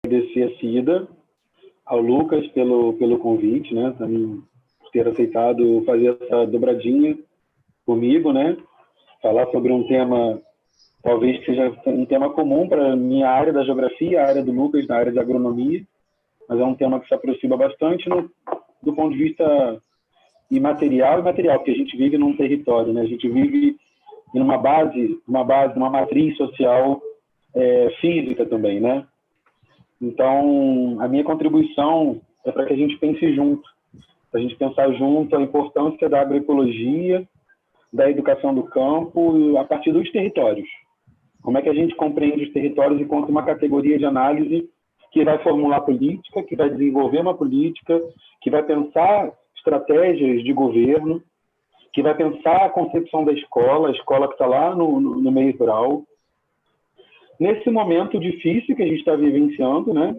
agradecer a Cida, ao Lucas pelo convite, né? Também por ter aceitado fazer essa dobradinha comigo, né? Falar sobre um tema, talvez seja um tema comum para a minha área da geografia, a área do Lucas, na área de agronomia, mas é um tema que se aproxima bastante do ponto de vista imaterial e material, porque a gente vive num território, né? A gente vive em uma matriz social física também, né? Então, a minha contribuição é para que a gente pense junto, para a gente pensar junto a importância da agroecologia, da educação do campo, a partir dos territórios. Como é que a gente compreende os territórios enquanto uma categoria de análise que vai formular política, que vai desenvolver uma política, que vai pensar estratégias de governo, que vai pensar a concepção da escola, a escola que está lá no meio rural. Nesse momento difícil que a gente está vivenciando, né?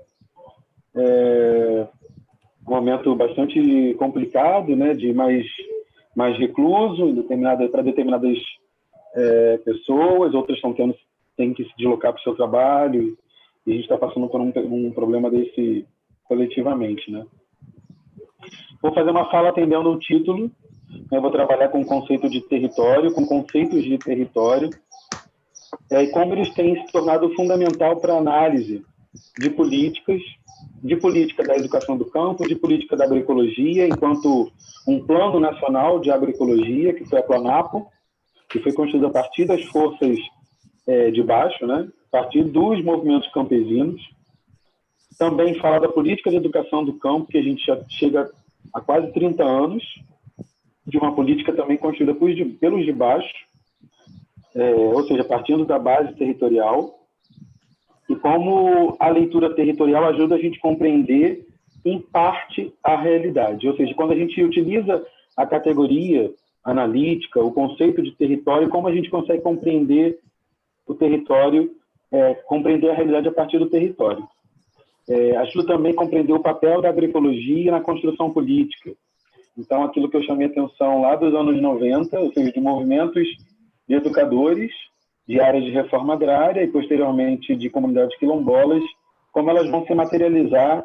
Um momento bastante complicado, né? De mais recluso para determinadas pessoas, outras têm que se deslocar para o seu trabalho, e a gente está passando por um problema desse coletivamente, né? Vou fazer uma fala atendendo o título, eu vou trabalhar com o conceito de território, com conceitos de território, e como eles têm se tornado fundamental para a análise de política da educação do campo, de política da agroecologia, enquanto um plano nacional de agroecologia, que foi a Planapo, que foi construído a partir das forças de baixo, né? A partir dos movimentos campesinos. Também fala da política de educação do campo, que a gente já chega há quase 30 anos, de uma política também construída pelos de baixo, ou seja, partindo da base territorial, e como a leitura territorial ajuda a gente a compreender, em parte, a realidade. Ou seja, quando a gente utiliza a categoria analítica, o conceito de território, como a gente consegue compreender o território, compreender a realidade a partir do território. Ajuda também a compreender o papel da agroecologia na construção política. Então, aquilo que eu chamei a atenção lá dos anos 90, ou seja, de movimentos de educadores, de áreas de reforma agrária e, posteriormente, de comunidades quilombolas, como elas vão se materializar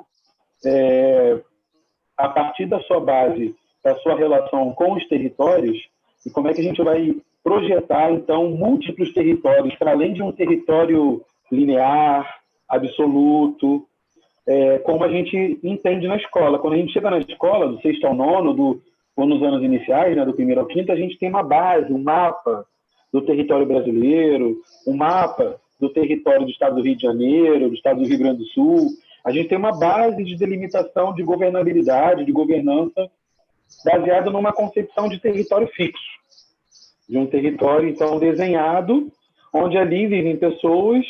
a partir da sua base, da sua relação com os territórios, e como é que a gente vai projetar, então, múltiplos territórios, para além de um território linear, absoluto, como a gente entende na escola. Quando a gente chega na escola, do sexto ao nono, ou nos anos iniciais, né, do primeiro ao quinto, a gente tem uma base, um mapa do território brasileiro, um mapa do território do estado do Rio de Janeiro, do estado do Rio Grande do Sul. A gente tem uma base de delimitação de governabilidade, de governança, baseada numa concepção de território fixo, de um território, então, desenhado, onde ali vivem pessoas,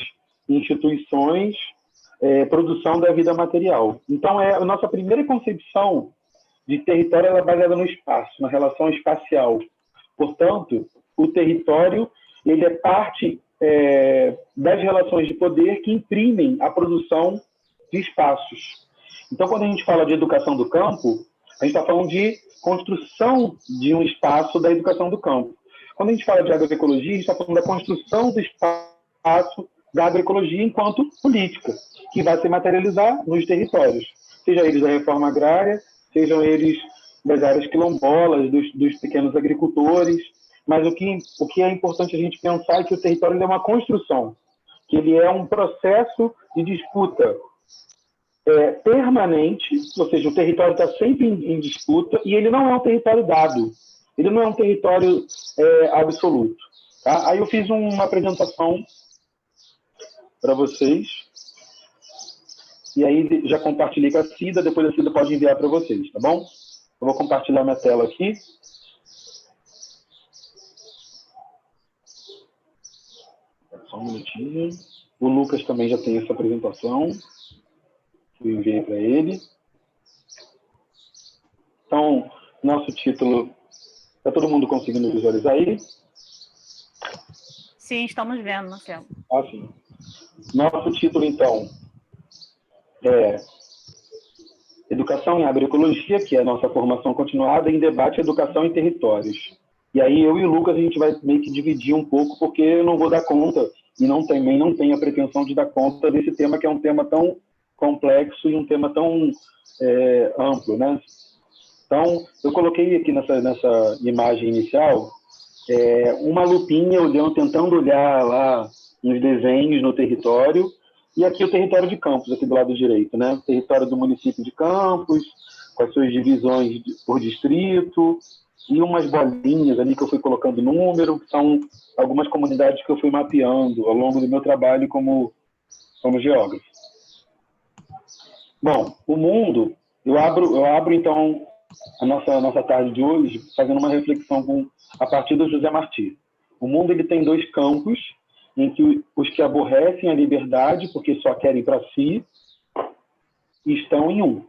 instituições, produção da vida material. Então, a nossa primeira concepção de território ela é baseada no espaço, na relação espacial. Portanto, o território ele é parte das relações de poder que imprimem a produção de espaços. Então, quando a gente fala de educação do campo, a gente está falando de construção de um espaço da educação do campo. Quando a gente fala de agroecologia, a gente está falando da construção do espaço da agroecologia enquanto política, que vai se materializar nos territórios, seja eles da reforma agrária, sejam eles das áreas quilombolas, dos pequenos agricultores. Mas o que é importante a gente pensar é que o território é uma construção, que ele é um processo de disputa permanente, ou seja, o território está sempre em disputa, e ele não é um território dado, ele não é um território absoluto. Tá? Aí eu fiz uma apresentação para vocês, e aí já compartilhei com a Cida, depois a Cida pode enviar para vocês, tá bom? Eu vou compartilhar minha tela aqui. Só um minutinho. O Lucas também já tem essa apresentação. Eu enviei para ele. Então, nosso título... Está todo mundo conseguindo visualizar aí? Sim, estamos vendo, Marcelo. Sim. Nosso título, então, é Educação em Agroecologia, que é a nossa formação continuada em debate, educação e territórios. E aí eu e o Lucas a gente vai meio que dividir um pouco, porque eu não vou dar conta, e também não tenho a pretensão de dar conta desse tema, que é um tema tão complexo e um tema tão amplo, né? Então, eu coloquei aqui nessa imagem inicial uma lupinha tentando olhar lá nos desenhos no território, e aqui o território de Campos, aqui do lado direito, né? O território do município de Campos, com as suas divisões por distrito, e umas bolinhas ali que eu fui colocando número, que são algumas comunidades que eu fui mapeando ao longo do meu trabalho como geógrafo. Bom, o mundo, eu abro então a nossa tarde de hoje fazendo uma reflexão a partir do José Martí. O mundo ele tem dois campos, em que os que aborrecem a liberdade porque só querem para si estão em um.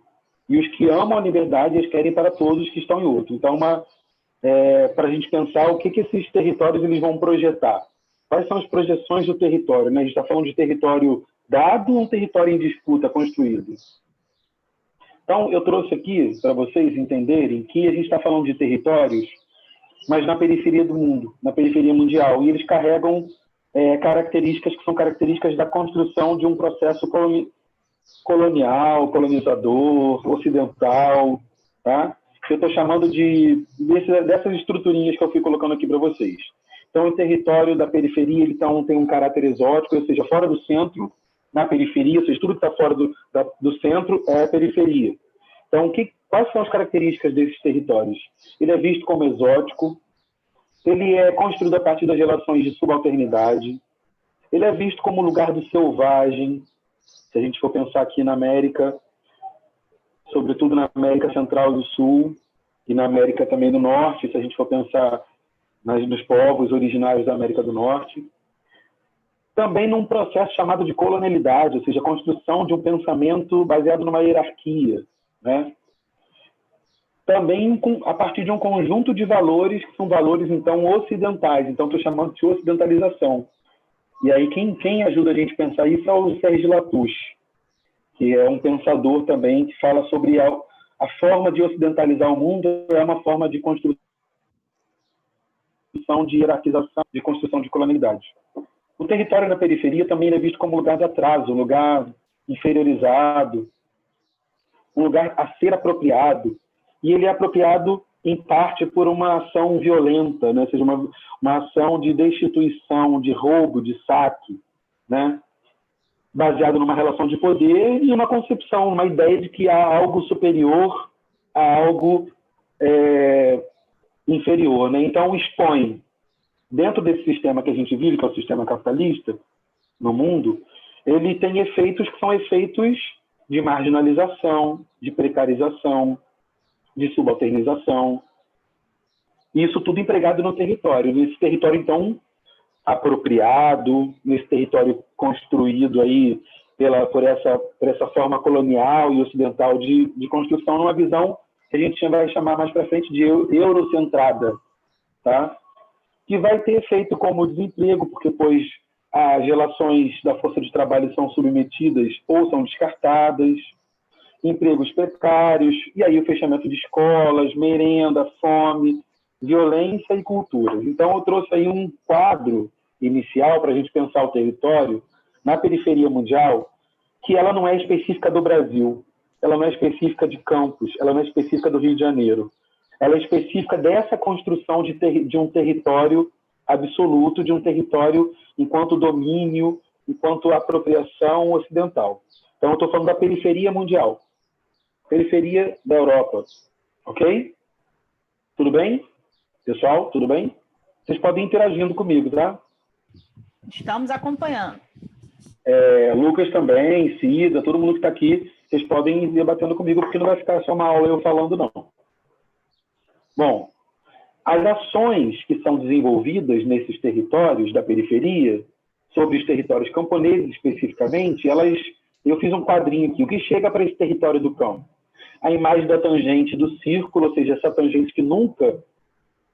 E os que amam a liberdade, eles querem para todos que estão em outro. Então, para a gente pensar o que esses territórios eles vão projetar. Quais são as projeções do território? Né? A gente está falando de território dado ou um território em disputa, construído? Então, eu trouxe aqui para vocês entenderem que a gente está falando de territórios, mas na periferia do mundo, na periferia mundial. E eles carregam características que são características da construção de um processo colonial, colonizador, ocidental, tá? Eu estou chamando dessas estruturinhas que eu fui colocando aqui para vocês. Então, o território da periferia ele tem um caráter exótico, ou seja, fora do centro, na periferia, ou seja, tudo que está fora do centro é a periferia. Então, quais são as características desses territórios? Ele é visto como exótico, ele é construído a partir das relações de subalternidade, ele é visto como lugar do selvagem. Se a gente for pensar aqui na América, sobretudo na América Central e do Sul, e na América também do Norte, se a gente for pensar nos povos originários da América do Norte. Também num processo chamado de colonialidade, ou seja, a construção de um pensamento baseado numa hierarquia, né? Também a partir de um conjunto de valores, que são valores, então, ocidentais. Então, estou chamando de ocidentalização. E aí, quem ajuda a gente a pensar isso é o Sérgio Latouche, que é um pensador também que fala sobre a forma de ocidentalizar o mundo, é uma forma de construção de hierarquização, de construção de colonialidade. O território na periferia também é visto como lugar de atraso, um lugar inferiorizado, um lugar a ser apropriado. E ele é apropriado, em parte, por uma ação violenta, né? Ou seja, uma ação de destituição, de roubo, de saque, né? Baseado numa relação de poder e uma concepção, uma ideia de que há algo superior a algo inferior, né? Então, expõe, dentro desse sistema que a gente vive, que é o sistema capitalista, no mundo, ele tem efeitos que são efeitos de marginalização, de precarização, de subalternização. Isso tudo empregado no território. Nesse território, então, apropriado, nesse território construído aí por essa forma colonial e ocidental de construção, numa visão que a gente vai chamar mais para frente de eurocentrada, tá? Que vai ter efeito como desemprego, porque depois as relações da força de trabalho são submetidas ou são descartadas, empregos precários, e aí o fechamento de escolas, merenda, fome, violência e cultura. Então, eu trouxe aí um quadro inicial para a gente pensar o território na periferia mundial, que ela não é específica do Brasil, ela não é específica de Campos, ela não é específica do Rio de Janeiro. Ela é específica dessa construção de um território absoluto, de um território enquanto domínio, enquanto apropriação ocidental. Então, eu estou falando da periferia mundial, periferia da Europa. Ok? Tudo bem? Pessoal, tudo bem? Vocês podem ir interagindo comigo, tá? Estamos acompanhando. Lucas também, Cida, todo mundo que está aqui, vocês podem ir debatendo comigo, porque não vai ficar só uma aula eu falando, não. Bom, as ações que são desenvolvidas nesses territórios da periferia, sobre os territórios camponeses especificamente, eu fiz um quadrinho aqui. O que chega para esse território do campo? A imagem da tangente do círculo, ou seja, essa tangente que nunca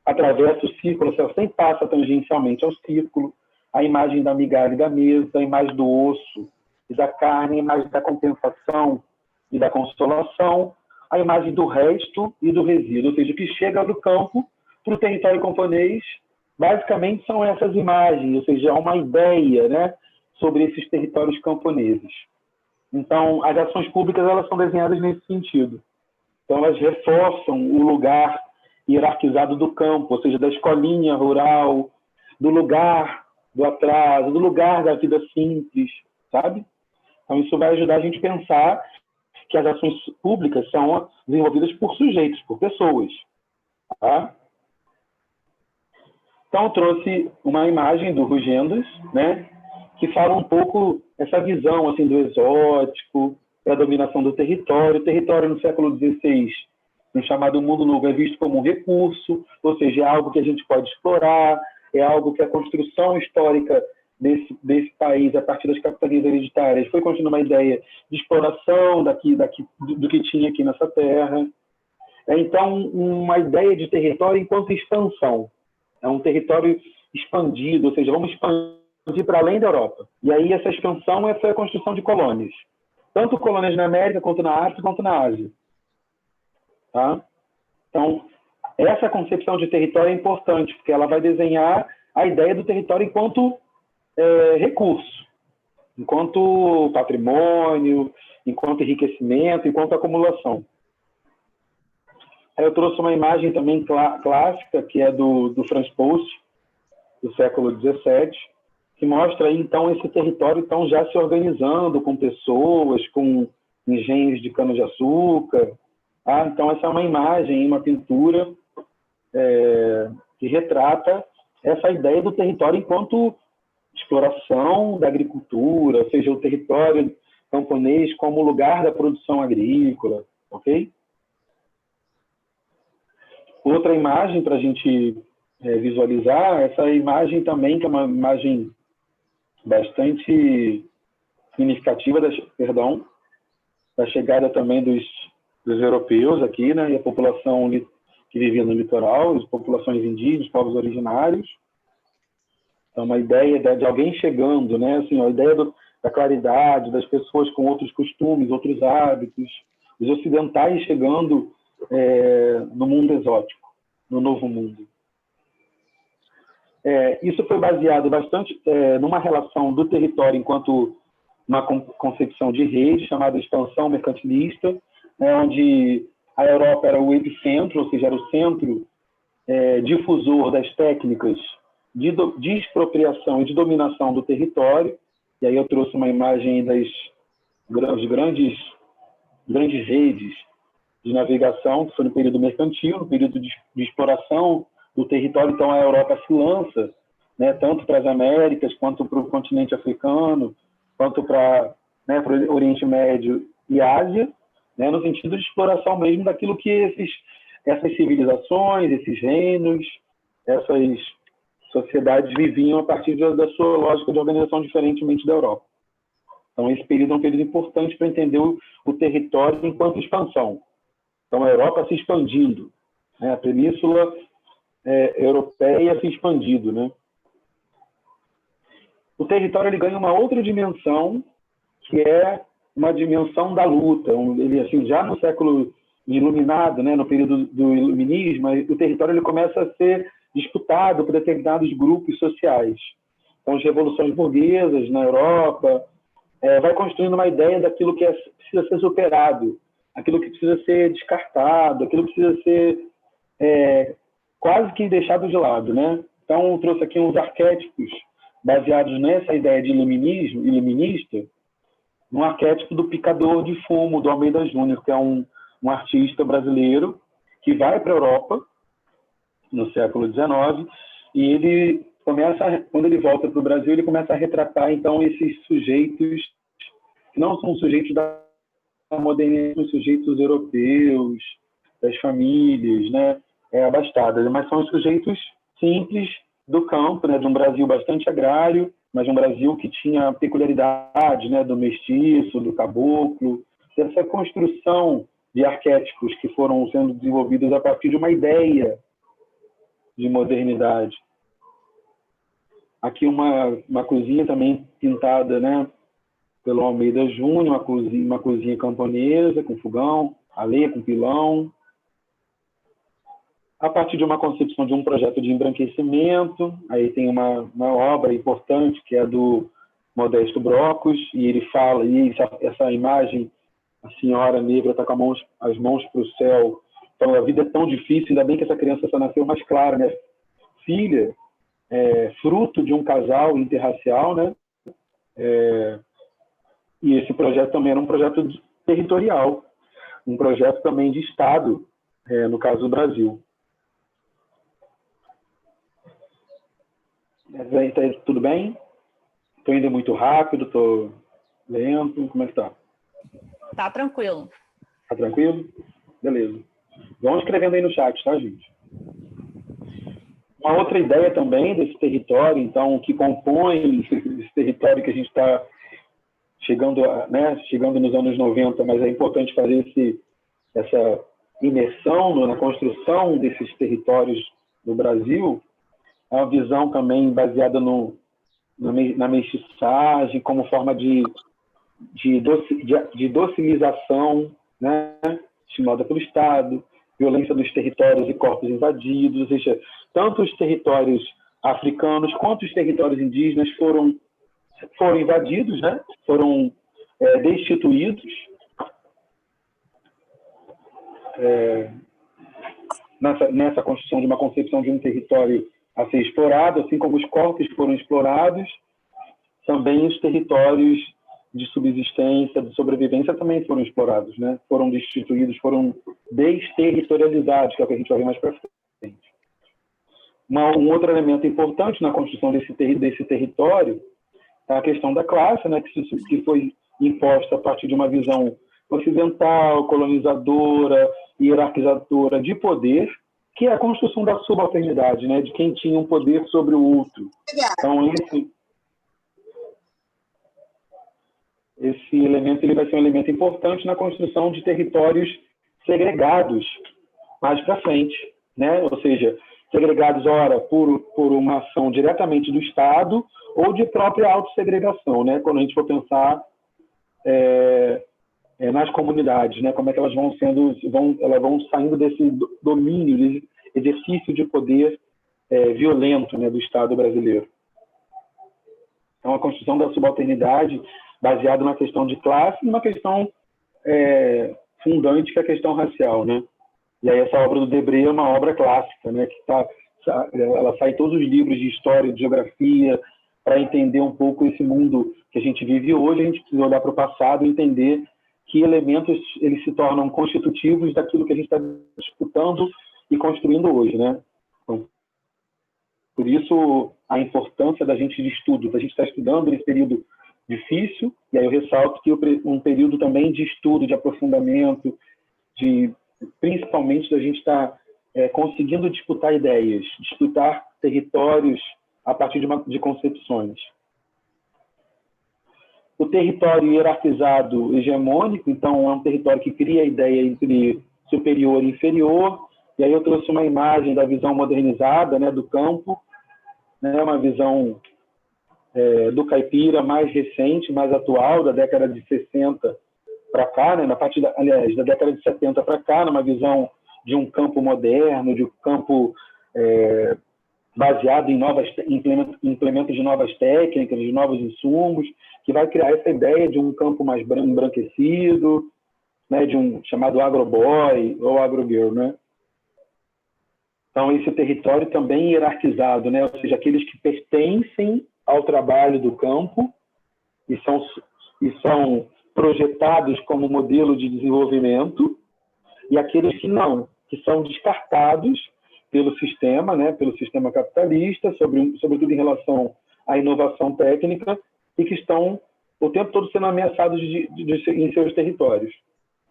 atravessa o círculo, ela sempre passa tangencialmente ao círculo. A imagem da migalha e da mesa, a imagem do osso e da carne, a imagem da compensação e da consolação, a imagem do resto e do resíduo, ou seja, o que chega do campo para o território camponês, basicamente são essas imagens, ou seja, há uma ideia, né, sobre esses territórios camponeses. Então, as ações públicas elas são desenhadas nesse sentido. Então, elas reforçam o lugar hierarquizado do campo, ou seja, da escolinha rural, do lugar do atraso, do lugar da vida simples, sabe? Então, isso vai ajudar a gente a pensar que as ações públicas são desenvolvidas por sujeitos, por pessoas. Tá? Então, eu trouxe uma imagem do Rugendas, né, que fala um pouco essa visão assim, do exótico, da dominação do território. O território no século XVI, no chamado Mundo Novo, é visto como um recurso, ou seja, é algo que a gente pode explorar, é algo que a construção histórica desse país, a partir das capitanias hereditárias, foi construindo uma ideia de exploração do que tinha aqui nessa terra. Então, uma ideia de território enquanto expansão. É um território expandido, ou seja, vamos expandir para além da Europa. E aí essa expansão foi a construção de colônias. Tanto colônias na América, quanto na África, quanto na Ásia. Tá? Então, essa concepção de território é importante, porque ela vai desenhar a ideia do território enquanto recurso, enquanto patrimônio, enquanto enriquecimento, enquanto acumulação. Aí eu trouxe uma imagem também clássica, que é do Franz Post, do século XVII, que mostra aí, então, esse território então, já se organizando com pessoas, com engenhos de cana-de-açúcar. Ah, então, essa é uma imagem, uma pintura que retrata essa ideia do território enquanto exploração da agricultura, ou seja, o território camponês como lugar da produção agrícola, ok? Outra imagem para a gente visualizar, essa imagem também, que é uma imagem bastante significativa da chegada também dos europeus aqui, né, e a população que vivia no litoral, as populações indígenas, povos originários. Então, uma ideia de alguém chegando, né, assim, a ideia da claridade, das pessoas com outros costumes, outros hábitos, os ocidentais chegando no mundo exótico, no novo mundo. Isso foi baseado bastante numa relação do território enquanto uma concepção de rede, chamada expansão mercantilista, onde a Europa era o epicentro, ou seja, era o centro difusor das técnicas de expropriação e de dominação do território. E aí eu trouxe uma imagem das grandes redes de navegação, que foi no período mercantil, no período de exploração do território. Então, a Europa se lança, né, tanto para as Américas, quanto para o continente africano, quanto para o Oriente Médio e Ásia, né, no sentido de exploração mesmo daquilo que essas civilizações, esses reinos, essas sociedades viviam a partir da sua lógica de organização diferentemente da Europa. Então, esse período é um período importante para entender o território enquanto expansão. Então, a Europa se expandindo, né? A península europeia se expandindo, né? O território ele ganha uma outra dimensão, que é uma dimensão da luta. Ele, assim, já no século iluminado, né, no período do iluminismo, o território ele começa a ser disputado por determinados grupos sociais. Então, as revoluções burguesas na Europa vai construindo uma ideia daquilo que precisa ser superado, aquilo que precisa ser descartado, aquilo que precisa ser quase que deixado de lado, né? Então, eu trouxe aqui uns arquétipos baseados nessa ideia de iluminista, um arquétipo do picador de fumo, do Almeida Júnior, que é um artista brasileiro que vai para a Europa no século XIX, e ele quando ele volta para o Brasil, ele começa a retratar, então, esses sujeitos que não são sujeitos da modernidade, são sujeitos europeus, das famílias, né, abastadas, mas são os sujeitos simples do campo, né, de um Brasil bastante agrário, mas um Brasil que tinha a peculiaridade, né, do mestiço, do caboclo, essa construção de arquétipos que foram sendo desenvolvidos a partir de uma ideia de modernidade. Aqui uma cozinha também pintada, né, pelo Almeida Júnior, uma cozinha camponesa, com fogão, a lenha com pilão, a partir de uma concepção de um projeto de embranquecimento. Aí tem uma obra importante, que é do Modesto Brocos, e ele fala, e essa imagem, a senhora negra está com as mãos para o céu, então a vida é tão difícil, ainda bem que essa criança só nasceu mais clara, né? Filha, fruto de um casal interracial, né? E esse projeto também era um projeto territorial, um projeto também de Estado, no caso do Brasil. Tudo bem? Estou indo muito rápido, estou lento, como é que está? Tá tranquilo. Tá tranquilo? Beleza. Vão escrevendo aí no chat, tá, gente? Uma outra ideia também desse território, então, que compõe esse território que a gente está chegando nos anos 90, mas é importante fazer essa imersão na construção desses territórios no Brasil, é uma visão também baseada na mestiçagem, como forma de docilização, né, estimulada pelo Estado, violência dos territórios e corpos invadidos, ou seja, tanto os territórios africanos quanto os territórios indígenas foram invadidos, né, foram destituídos nessa construção de uma concepção de um território a ser explorado, assim como os corpos foram explorados, também os territórios de subsistência, de sobrevivência também foram explorados, né? Foram destituídos, foram desterritorializados, que é o que a gente vai ver mais para frente. Um outro elemento importante na construção desse território é a questão da classe, né? Que foi imposta a partir de uma visão ocidental, colonizadora, hierarquizadora de poder, que é a construção da subalternidade, né? De quem tinha um poder sobre o outro. Então, esse elemento ele vai ser um elemento importante na construção de territórios segregados mais para frente, né? Ou seja, segregados, ora, por uma ação diretamente do Estado ou de própria autossegregação, né? Quando a gente for pensar nas comunidades, né? Como é que elas vão saindo desse domínio, desse exercício de poder violento, né, do Estado brasileiro. Então, a construção da subalternidade baseado na questão de classe e uma questão fundante, que é a questão racial, né? E aí essa obra do Debré é uma obra clássica, né? Ela sai em todos os livros de história, de geografia, para entender um pouco esse mundo que a gente vive hoje. A gente precisa olhar para o passado e entender que elementos eles se tornam constitutivos daquilo que a gente está disputando e construindo hoje, né? Então, por isso a importância da gente de estudo, da gente estar estudando nesse período difícil, e aí eu ressalto que um período também de estudo, de aprofundamento, principalmente da gente estar conseguindo disputar ideias, disputar territórios a partir de concepções. O território hierarquizado hegemônico, então, é um território que cria a ideia entre superior e inferior, e aí eu trouxe uma imagem da visão modernizada, né, do campo, né, uma visão do caipira mais recente, mais atual, da década de 60 para cá, né, da década de 70 para cá, numa visão de um campo moderno, de um campo baseado em implementos de novas técnicas, de novos insumos, que vai criar essa ideia de um campo mais embranquecido, né, de um chamado agroboy ou agrogirl, né? Então, esse território também hierarquizado, né? Ou seja, aqueles que pertencem ao trabalho do campo e são projetados como modelo de desenvolvimento, e aqueles que não, que são descartados pelo sistema, né? Pelo sistema capitalista, sobretudo em relação à inovação técnica, e que estão o tempo todo sendo ameaçados em seus territórios.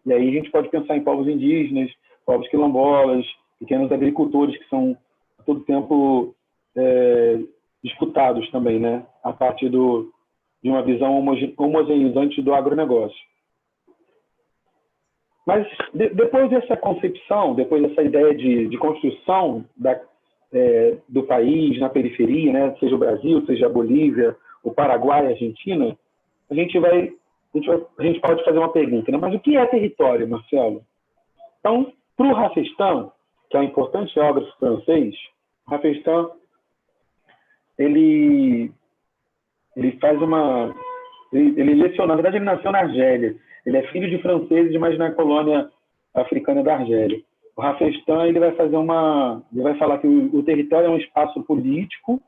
E aí a gente pode pensar em povos indígenas, povos quilombolas, pequenos agricultores que são a todo tempo disputados também, né? A partir de uma visão homogeneizante do agronegócio. Mas depois dessa concepção, depois dessa ideia de construção do país na periferia, né? Seja o Brasil, seja a Bolívia, o Paraguai, a Argentina, a gente pode fazer uma pergunta, né? Mas o que é território, Marcelo? Então, para o Rafestin, que é um importante geógrafo francês, Rafestin, ele Ele faz uma... Ele lecionou, na verdade ele nasceu na Argélia. Ele é filho de franceses, mas na colônia africana da Argélia. O Rafestan, ele vai falar que o território é um espaço político,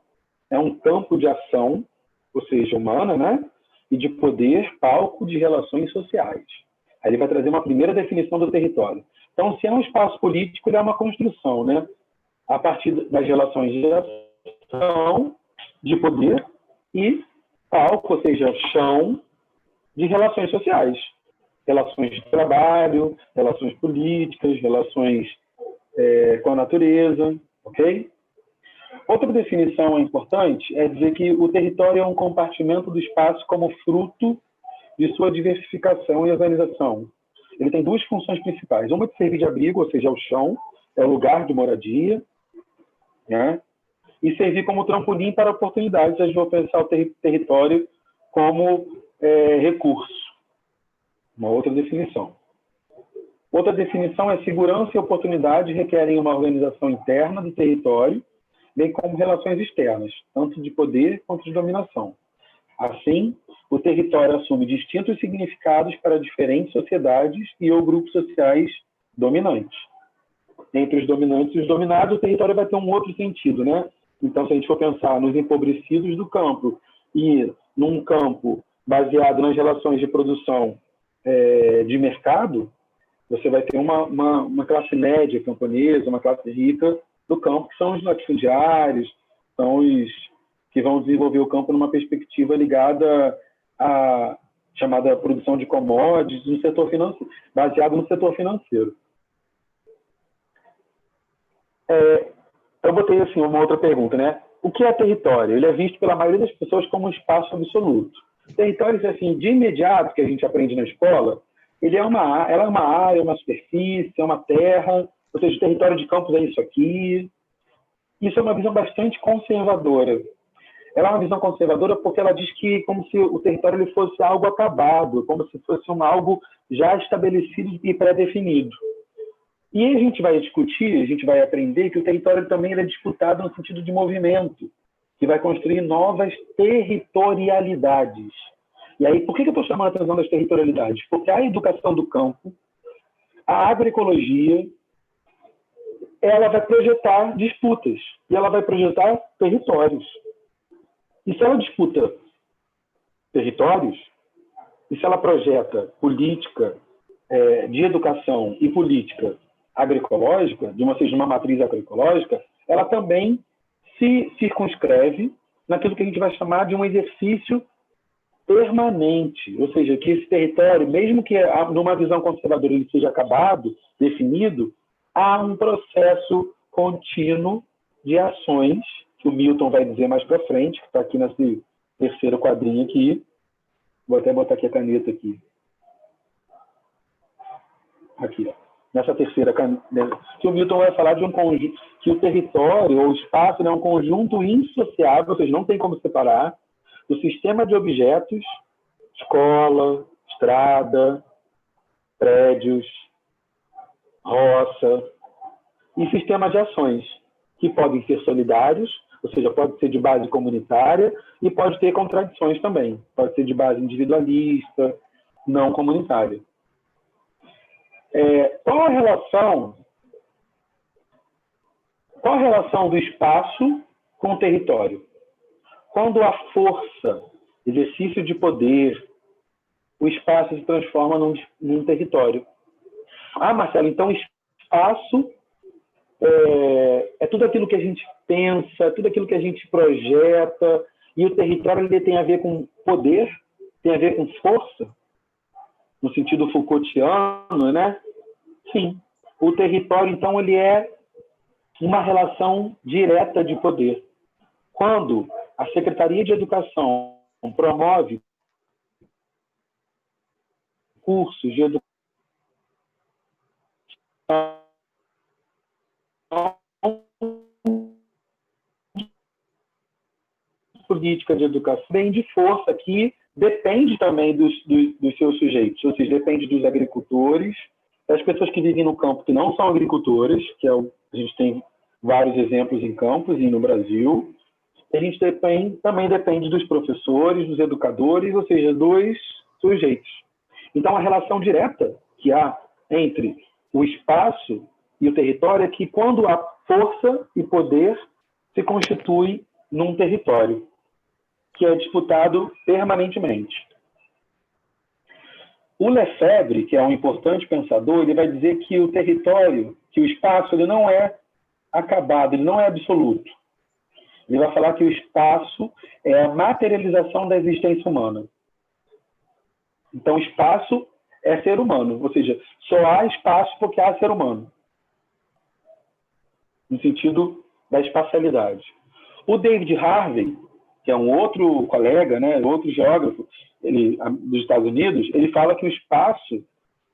é um campo de ação, ou seja, humana, né? E de poder, palco de relações sociais. Aí ele vai trazer uma primeira definição do território. Então, se é um espaço político, ele é uma construção, né? A partir das relações de ação, de poder e palco, ou seja, chão de relações sociais. Relações de trabalho, relações políticas, relações com a natureza, ok? Outra definição importante é dizer que o território é um compartimento do espaço como fruto de sua diversificação e organização. Ele tem duas funções principais. Uma de servir de abrigo, ou seja, é o chão, é o lugar de moradia, né? E servir como trampolim para oportunidades. A gente vai pensar o território como recurso. Uma outra definição. Outra definição é segurança e oportunidade requerem uma organização interna do território, bem como relações externas, tanto de poder quanto de dominação. Assim, o território assume distintos significados para diferentes sociedades e ou grupos sociais dominantes. Entre os dominantes e os dominados, o território vai ter um outro sentido, né? Então, se a gente for pensar nos empobrecidos do campo e num campo baseado nas relações de produção de mercado, você vai ter uma classe média camponesa, uma classe rica do campo, que são os latifundiários, são os que vão desenvolver o campo numa perspectiva ligada à chamada produção de commodities, no setor financeiro, baseado no setor financeiro. Eu botei assim uma outra pergunta, né? O que é território? Ele é visto pela maioria das pessoas como um espaço absoluto. Território, assim, de imediato, que a gente aprende na escola, ela é uma área, uma superfície, é uma terra, ou seja, o território de campos é isso aqui. Isso é uma visão bastante conservadora. Ela é uma visão conservadora porque ela diz que como se o território ele fosse algo acabado, como se fosse algo já estabelecido e pré-definido. E aí a gente vai discutir, a gente vai aprender que o território também é disputado no sentido de movimento, que vai construir novas territorialidades. E aí, por que eu estou chamando a atenção das territorialidades? Porque a educação do campo, a agroecologia, ela vai projetar disputas e ela vai projetar territórios. E se ela disputa territórios, e se ela projeta política de educação e política agroecológica, seja uma matriz agroecológica, ela também se circunscreve naquilo que a gente vai chamar de um exercício permanente, ou seja, que esse território, mesmo que numa visão conservadora ele seja acabado, definido, há um processo contínuo de ações, que o Milton vai dizer mais para frente, que está aqui nesse terceiro quadrinho aqui. Vou até botar aqui a caneta aqui. Aqui, ó. Nessa terceira caneta, que o Milton vai falar de um conjunto, que o território ou o espaço é um conjunto insociável, ou seja, não tem como separar, do sistema de objetos, escola, estrada, prédios, roça, e sistema de ações, que podem ser solidários, ou seja, pode ser de base comunitária e pode ter contradições também. Pode ser de base individualista, não comunitária. Qual a relação do espaço com o território? Quando a força, exercício de poder, o espaço se transforma num território. Marcelo, então espaço é tudo aquilo que a gente pensa, tudo aquilo que a gente projeta, e o território ele tem a ver com poder, tem a ver com força, no sentido Foucaultiano, né? Sim. O território, então, ele é uma relação direta de poder. Quando a Secretaria de Educação promove cursos de educação, política de educação, bem de força que depende também dos seus sujeitos, ou seja, depende dos agricultores, das pessoas que vivem no campo que não são agricultoras, a gente tem vários exemplos em campos e no Brasil, a gente também depende dos professores, dos educadores, ou seja, dos sujeitos. Então, a relação direta que há entre o espaço e o território é que, quando há força e poder, se constitui num território, que é disputado permanentemente. O Lefebvre, que é um importante pensador, ele vai dizer que o território, que o espaço, ele não é acabado, ele não é absoluto. Ele vai falar que o espaço é a materialização da existência humana. Então, espaço é ser humano, ou seja, só há espaço porque há ser humano, no sentido da espacialidade. O David Harvey, que é um outro colega, né, outro geógrafo dos Estados Unidos, ele fala que o espaço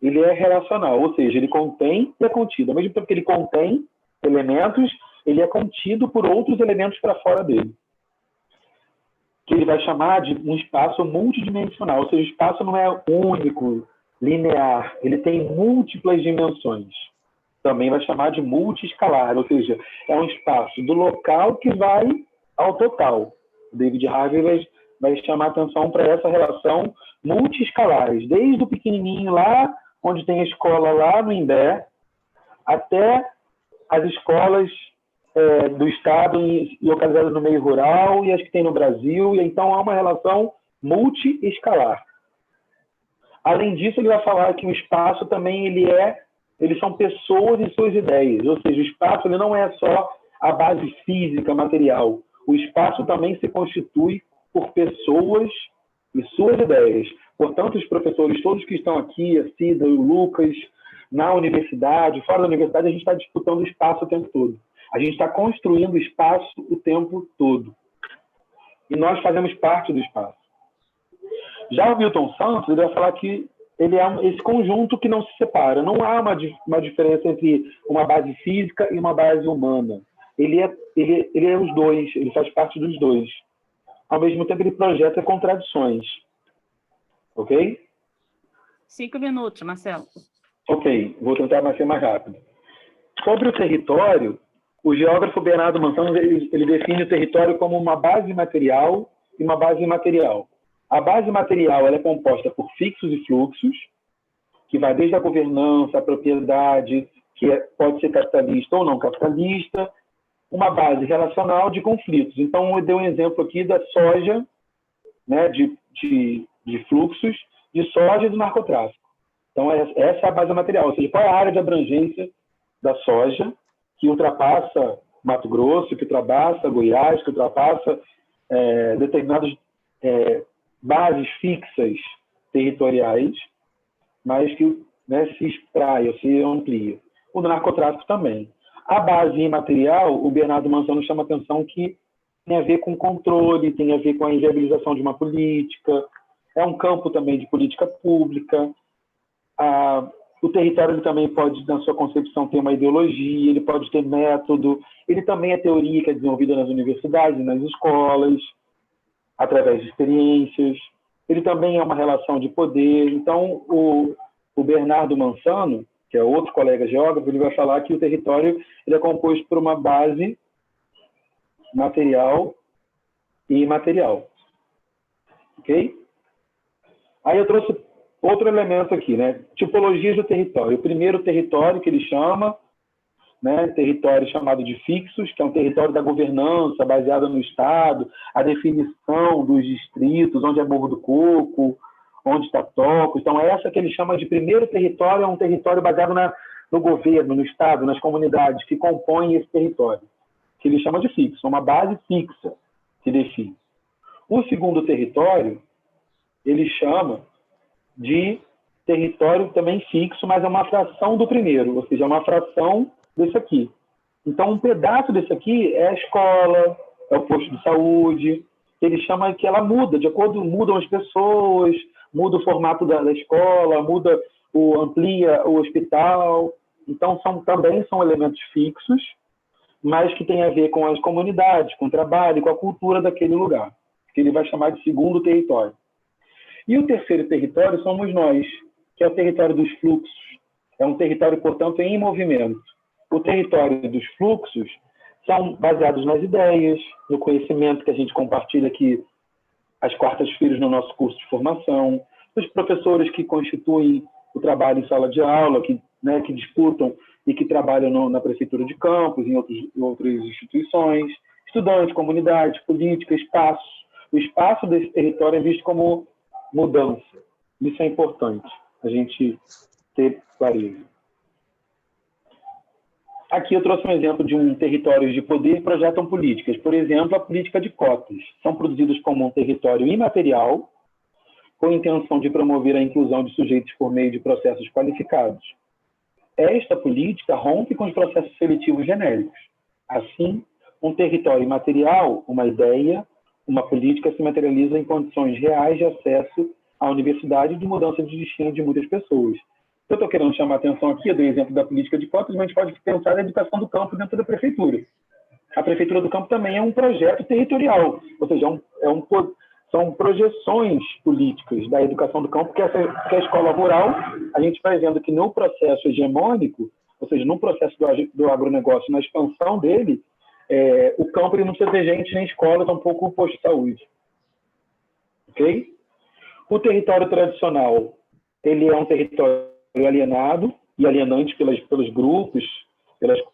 ele é relacional, ou seja, ele contém e é contido. Ao mesmo tempo que ele contém elementos, ele é contido por outros elementos para fora dele, que ele vai chamar de um espaço multidimensional, ou seja, o espaço não é único, linear, ele tem múltiplas dimensões. Também vai chamar de multiescalar, ou seja, é um espaço do local que vai ao total. O David Harvey vai chamar atenção para essa relação multiescalares, desde o pequenininho lá, onde tem a escola lá no Imbé, até as escolas do Estado localizadas no meio rural e as que tem no Brasil, e então há uma relação multiescalar. Além disso, ele vai falar que o espaço também eles são pessoas e suas ideias, ou seja, o espaço ele não é só a base física, material. O espaço também se constitui por pessoas e suas ideias. Portanto, os professores, todos que estão aqui, a Cida, o Lucas, na universidade, fora da universidade, a gente está disputando o espaço o tempo todo. A gente está construindo o espaço o tempo todo. E nós fazemos parte do espaço. Já o Milton Santos, ele vai falar que ele é esse conjunto que não se separa. Não há uma diferença entre uma base física e uma base humana. Ele é os dois, ele faz parte dos dois. Ao mesmo tempo, ele projeta contradições. Ok? 5 minutos, Marcelo. Ok, vou tentar ser mais rápido. Sobre o território, o geógrafo Bernardo Mansano ele define o território como uma base material e uma base imaterial. A base material ela é composta por fixos e fluxos, que vai desde a governança, a propriedade, que pode ser capitalista ou não capitalista, uma base relacional de conflitos. Então, eu dei um exemplo aqui da soja, né, de fluxos de soja e do narcotráfico. Então, essa é a base material, ou seja, qual é a área de abrangência da soja que ultrapassa Mato Grosso, que ultrapassa Goiás, que ultrapassa determinadas bases fixas territoriais, mas que se espraia, se amplia. O do narcotráfico também. A base imaterial, o Bernardo Mansano chama atenção que tem a ver com controle, tem a ver com a inviabilização de uma política, é um campo também de política pública. O território ele também pode, na sua concepção, ter uma ideologia, ele pode ter método, ele também é teoria que é desenvolvida nas universidades, nas escolas, através de experiências. Ele também é uma relação de poder. Então, o Bernardo Mansano, que é outro colega geógrafo, ele vai falar que o território ele é composto por uma base material e imaterial. Ok? Aí eu trouxe outro elemento aqui, né? Tipologias do território. O primeiro território que ele chama, né, território chamado de fixos, que é um território da governança baseado no Estado, a definição dos distritos, onde é Morro do Coco, onde está Tocos. Então, essa que ele chama de primeiro território é um território baseado no governo, no Estado, nas comunidades que compõem esse território, que ele chama de fixo, uma base fixa que define. O segundo território, ele chama de território também fixo, mas é uma fração do primeiro, ou seja, é uma fração desse aqui. Então, um pedaço desse aqui é a escola, é o posto de saúde. Ele chama que ela muda, de acordo, mudam as pessoas, muda o formato da escola, amplia o hospital. Então, também são elementos fixos, mas que têm a ver com as comunidades, com o trabalho, com a cultura daquele lugar, que ele vai chamar de segundo território. E o terceiro território somos nós, que é o território dos fluxos. É um território, portanto, em movimento. O território dos fluxos são baseados nas ideias, no conhecimento que a gente compartilha aqui às quartas-feiras no nosso curso de formação, os professores que constituem o trabalho em sala de aula, que disputam e que trabalham na prefeitura de campus, em outras instituições, estudantes, comunidades, política, espaços. O espaço desse território é visto como mudança. Isso é importante, a gente ter clareza. Aqui eu trouxe um exemplo de um território de poder que projetam políticas. Por exemplo, a política de cotas. São produzidas como um território imaterial, com a intenção de promover a inclusão de sujeitos por meio de processos qualificados. Esta política rompe com os processos seletivos genéricos. Assim, um território imaterial, uma ideia, uma política se materializa em condições reais de acesso à universidade e de mudança de destino de muitas pessoas. Eu estou querendo chamar a atenção aqui, eu dei o exemplo da política de cotas, mas a gente pode pensar na educação do campo dentro da prefeitura. A prefeitura do campo também é um projeto territorial, ou seja, são projeções políticas da educação do campo, que a escola rural, a gente vai vendo que no processo hegemônico, ou seja, no processo do agronegócio, na expansão dele, o campo ele não precisa ter gente nem escola, tampouco o posto de saúde. Ok? O território tradicional, ele é um território alienado e alienante pelos grupos,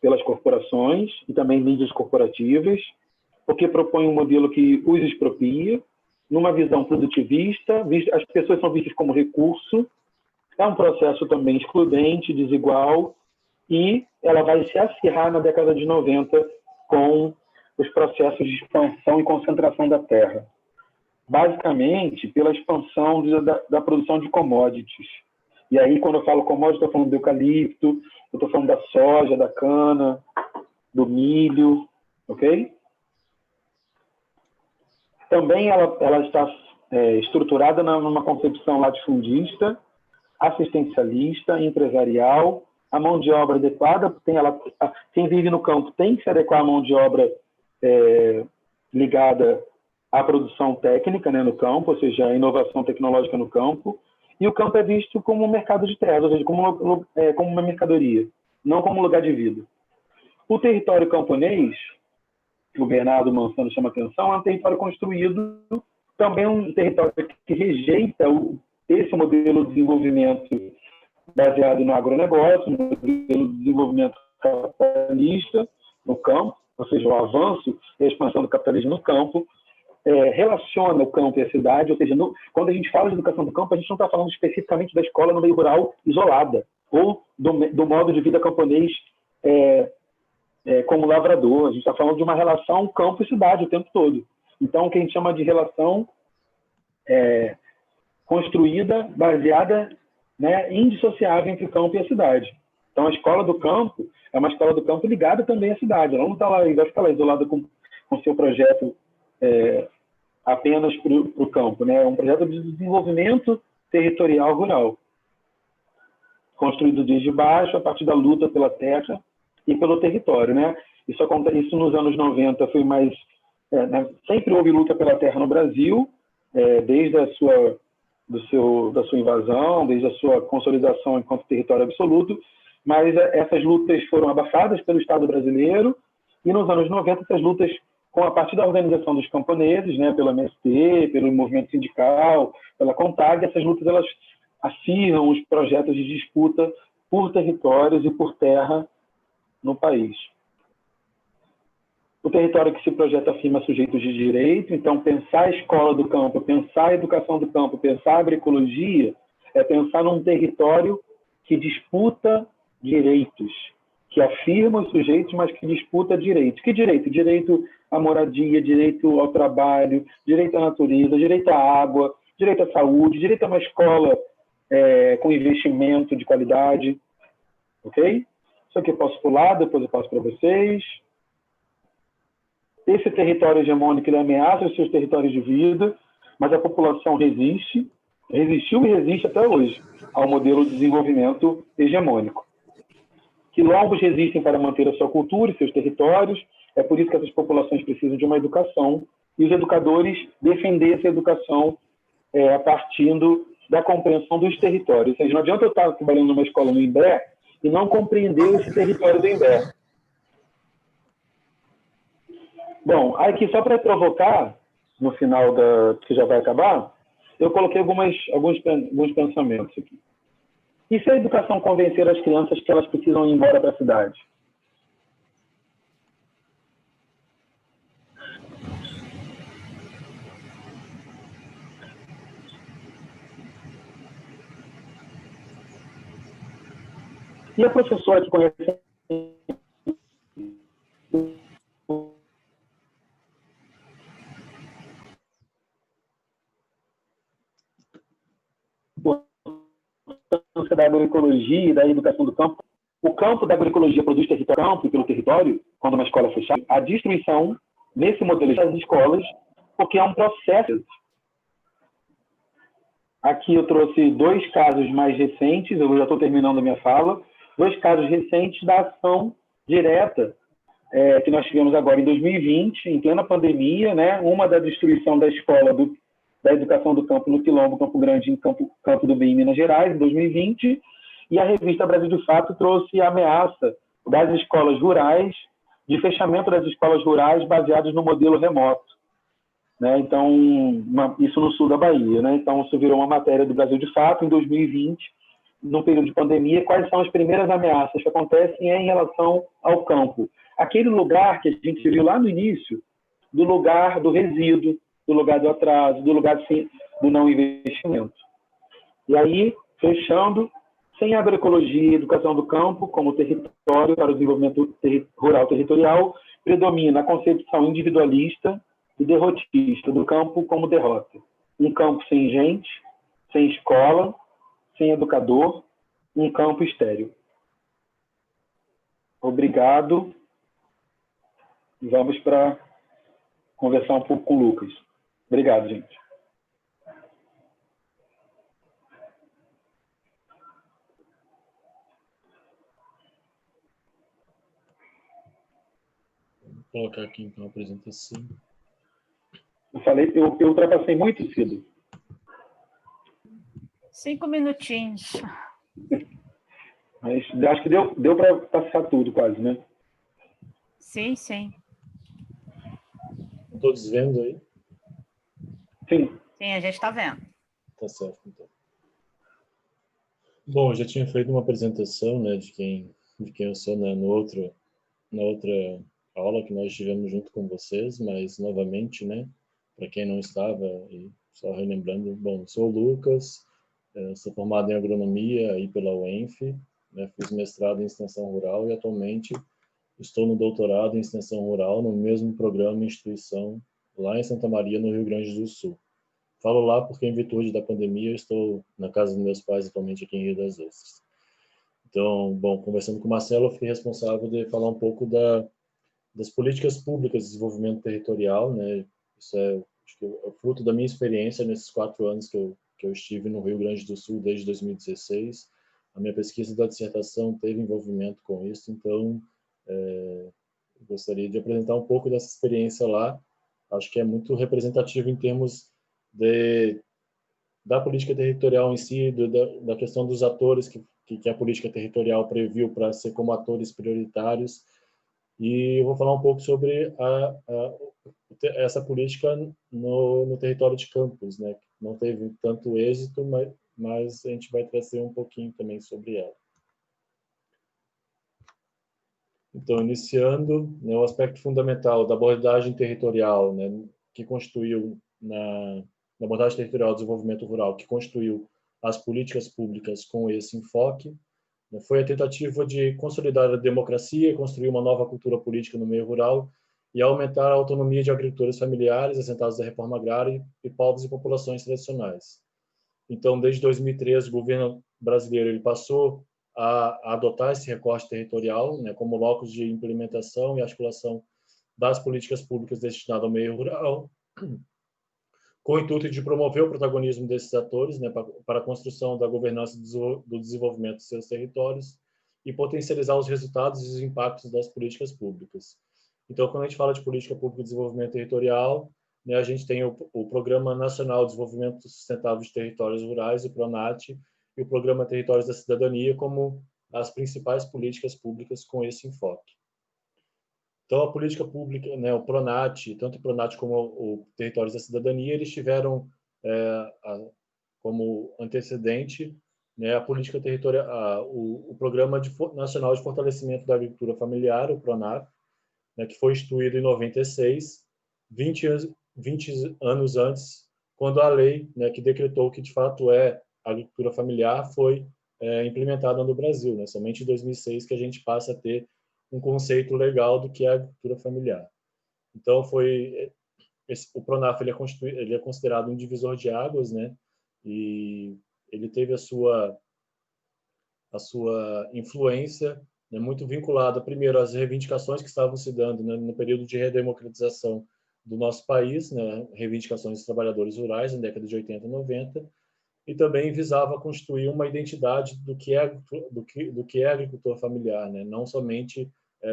pelas corporações e também mídias corporativas, porque propõe um modelo que os expropria, numa visão produtivista, as pessoas são vistas como recurso, é um processo também excludente, desigual, e ela vai se acirrar na década de 90 com os processos de expansão e concentração da terra. Basicamente, pela expansão da produção de commodities. E aí, quando eu falo commodities, estou falando do eucalipto, eu estou falando da soja, da cana, do milho, ok? Também ela está estruturada numa concepção latifundista, assistencialista, empresarial. A mão de obra adequada, quem vive no campo tem que se adequar à mão de obra ligada à produção técnica, né, no campo, ou seja, a inovação tecnológica no campo. E o campo é visto como um mercado de terras, ou seja, como uma mercadoria, não como um lugar de vida. O território camponês, que o Bernardo Mansano chama atenção, é um território construído, também um território que rejeita esse modelo de desenvolvimento baseado no agronegócio, no modelo de desenvolvimento capitalista no campo, ou seja, o avanço e a expansão do capitalismo no campo, relaciona o campo e a cidade, ou seja, quando a gente fala de educação do campo, a gente não está falando especificamente da escola no meio rural isolada, ou do modo de vida camponês como lavrador. A gente está falando de uma relação campo e cidade o tempo todo. Então, o que a gente chama de relação construída, baseada, né, indissociável entre o campo e a cidade. Então, a escola do campo é uma escola do campo ligada também à cidade. Ela não está lá, vai ficar lá isolada com seu projeto apenas para o campo, né? É um projeto de desenvolvimento territorial rural, construído desde baixo, a partir da luta pela terra e pelo território, né? Isso nos anos 90 foi mais... né? Sempre houve luta pela terra no Brasil, desde da sua invasão, desde a sua consolidação enquanto território absoluto, mas essas lutas foram abafadas pelo Estado brasileiro, e nos anos 90 essas lutas, com a partir da organização dos camponeses, né, pelo MST, pelo movimento sindical, pela CONTAG, essas lutas elas acirram os projetos de disputa por territórios e por terra no país. O território que se projeta afirma sujeitos de direito, então pensar a escola do campo, pensar a educação do campo, pensar a agroecologia, é pensar num território que disputa direitos, que afirma os sujeitos, mas que disputa direitos. Que direito? Direito à moradia, direito ao trabalho, direito à natureza, direito à água, direito à saúde, direito a uma escola com investimento de qualidade. Ok? Isso aqui eu posso pular, depois eu passo para vocês. Esse território hegemônico ele ameaça os seus territórios de vida, mas a população resistiu e resiste até hoje ao modelo de desenvolvimento hegemônico. Quilombos resistem para manter a sua cultura e seus territórios, é por isso que essas populações precisam de uma educação, e os educadores defender essa educação a partir da compreensão dos territórios. Ou seja, não adianta eu estar trabalhando numa escola no Imbé e não compreender esse território do Imbé. Bom, aqui só para provocar, no final que já vai acabar, eu coloquei alguns pensamentos aqui. E se a educação convencer as crianças que elas precisam ir embora para a cidade? E a professora que conhece da agroecologia e da educação do campo, o campo da agroecologia produz território campo e pelo território, quando uma escola fechar, a destruição nesse modelo das escolas, porque é um processo. Aqui eu trouxe 2 casos mais recentes, eu já estou terminando a minha fala, 2 casos recentes da ação direta que nós tivemos agora em 2020, em plena pandemia, né? Uma da destruição da escola da educação do campo no Quilombo, Campo Grande, em Campo do Bem, em Minas Gerais, em 2020, e a revista Brasil de Fato trouxe a ameaça das escolas rurais, de fechamento das escolas rurais baseadas no modelo remoto. Né? Então, isso no sul da Bahia. Né? Então, isso virou uma matéria do Brasil de Fato, em 2020, no período de pandemia, quais são as primeiras ameaças que acontecem em relação ao campo. Aquele lugar que a gente viu lá no início, do lugar do resíduo, do lugar do atraso, do lugar do não investimento. E aí, fechando, sem agroecologia e educação do campo como território para o desenvolvimento rural territorial, predomina a concepção individualista e derrotista do campo como derrota. Um campo sem gente, sem escola, sem educador, um campo estéril. Obrigado. Vamos para conversar um pouco com o Lucas. Obrigado, gente. Vou colocar aqui então a apresentação. Eu ultrapassei muito cedo. 5 minutinhos. Mas acho que deu para passar tudo quase, né? Sim, sim. Todos vendo aí? Sim. Sim, a gente está vendo. Tá certo, então. Bom, eu já tinha feito uma apresentação, né, de quem eu sou, né, na outra aula que nós tivemos junto com vocês, mas novamente, né, para quem não estava, e só relembrando, bom, sou o Lucas, sou formado em agronomia aí pela UENF, né, fiz mestrado em extensão rural e atualmente estou no doutorado em extensão rural no mesmo programa e instituição lá em Santa Maria, no Rio Grande do Sul. Falo lá porque, em virtude da pandemia, eu estou na casa dos meus pais atualmente aqui em Rio das Ostras. Então, bom, conversando com o Marcelo, eu fui responsável de falar um pouco das políticas públicas de desenvolvimento territorial, né? Isso acho que é fruto da minha experiência nesses 4 anos que eu estive no Rio Grande do Sul desde 2016. A minha pesquisa da dissertação teve envolvimento com isso, então gostaria de apresentar um pouco dessa experiência lá. Acho que é muito representativo em termos da política territorial em si, da questão dos atores que a política territorial previu para ser como atores prioritários. E eu vou falar um pouco sobre essa política no território de Campos, né? Não teve tanto êxito, mas a gente vai trazer um pouquinho também sobre ela. Então, iniciando, né, o aspecto fundamental da abordagem territorial, né, que constituiu na abordagem territorial do desenvolvimento rural, que constituiu as políticas públicas com esse enfoque, né, foi a tentativa de consolidar a democracia, construir uma nova cultura política no meio rural e aumentar a autonomia de agricultores familiares assentados da reforma agrária e povos e populações tradicionais. Então, desde 2013, o governo brasileiro ele passou a adotar esse recorte territorial, né, como locus de implementação e articulação das políticas públicas destinadas ao meio rural, com o intuito de promover o protagonismo desses atores, né, para a construção da governança do desenvolvimento de seus territórios e potencializar os resultados e os impactos das políticas públicas. Então, quando a gente fala de política pública de desenvolvimento territorial, né, a gente tem o Programa Nacional de Desenvolvimento Sustentável de Territórios Rurais, o PRONAT, e o Programa Territórios da Cidadania como as principais políticas públicas com esse enfoque. Então, a política pública, né, o PRONAT, tanto o PRONAT como o Territórios da Cidadania, eles tiveram como antecedente, né, a política territorial, o Programa Nacional de Fortalecimento da Agricultura Familiar, o PRONAF, né, que foi instituído em 96, 20 anos antes, quando a lei, né, que decretou que de fato é a agricultura familiar foi implementada no Brasil, né? Somente em 2006 que a gente passa a ter um conceito legal do que é a agricultura familiar. Então o Pronaf ele é considerado um divisor de águas, né? E ele teve a sua influência, né, muito vinculada primeiro às reivindicações que estavam se dando, né, no período de redemocratização do nosso país, né, reivindicações dos trabalhadores rurais na década de 80 e 90, e também visava constituir uma identidade do que é agricultor familiar, né? Não somente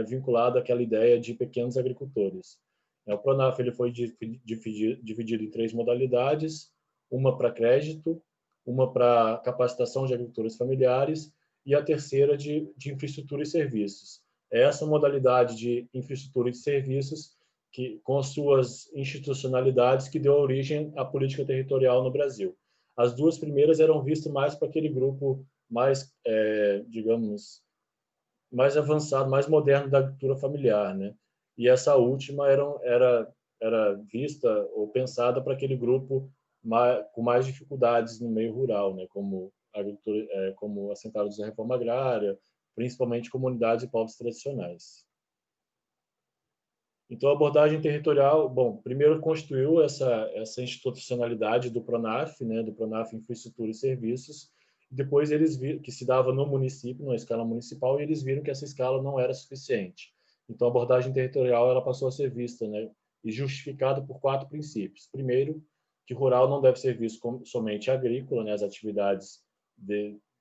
vinculado àquela ideia de pequenos agricultores. O Pronaf ele foi dividido em 3 modalidades: uma para crédito, uma para capacitação de agricultores familiares e a terceira de infraestrutura e serviços. É essa modalidade de infraestrutura e serviços que, com suas institucionalidades, que deu origem à política territorial no Brasil. As 2 primeiras eram vistas mais para aquele grupo mais, digamos, mais avançado, mais moderno da agricultura familiar, né? E essa última era vista ou pensada para aquele grupo com mais dificuldades no meio rural, né? Como agricultura, como assentados da reforma agrária, principalmente comunidades e povos tradicionais. Então, a abordagem territorial, bom, primeiro constituiu essa institucionalidade do PRONAF, né, do PRONAF Infraestrutura e Serviços, depois eles viram que se dava no município, na escala municipal, e eles viram que essa escala não era suficiente. Então, a abordagem territorial ela passou a ser vista, né, e justificada por 4 princípios. Primeiro, que rural não deve ser visto como somente agrícola, né, as atividades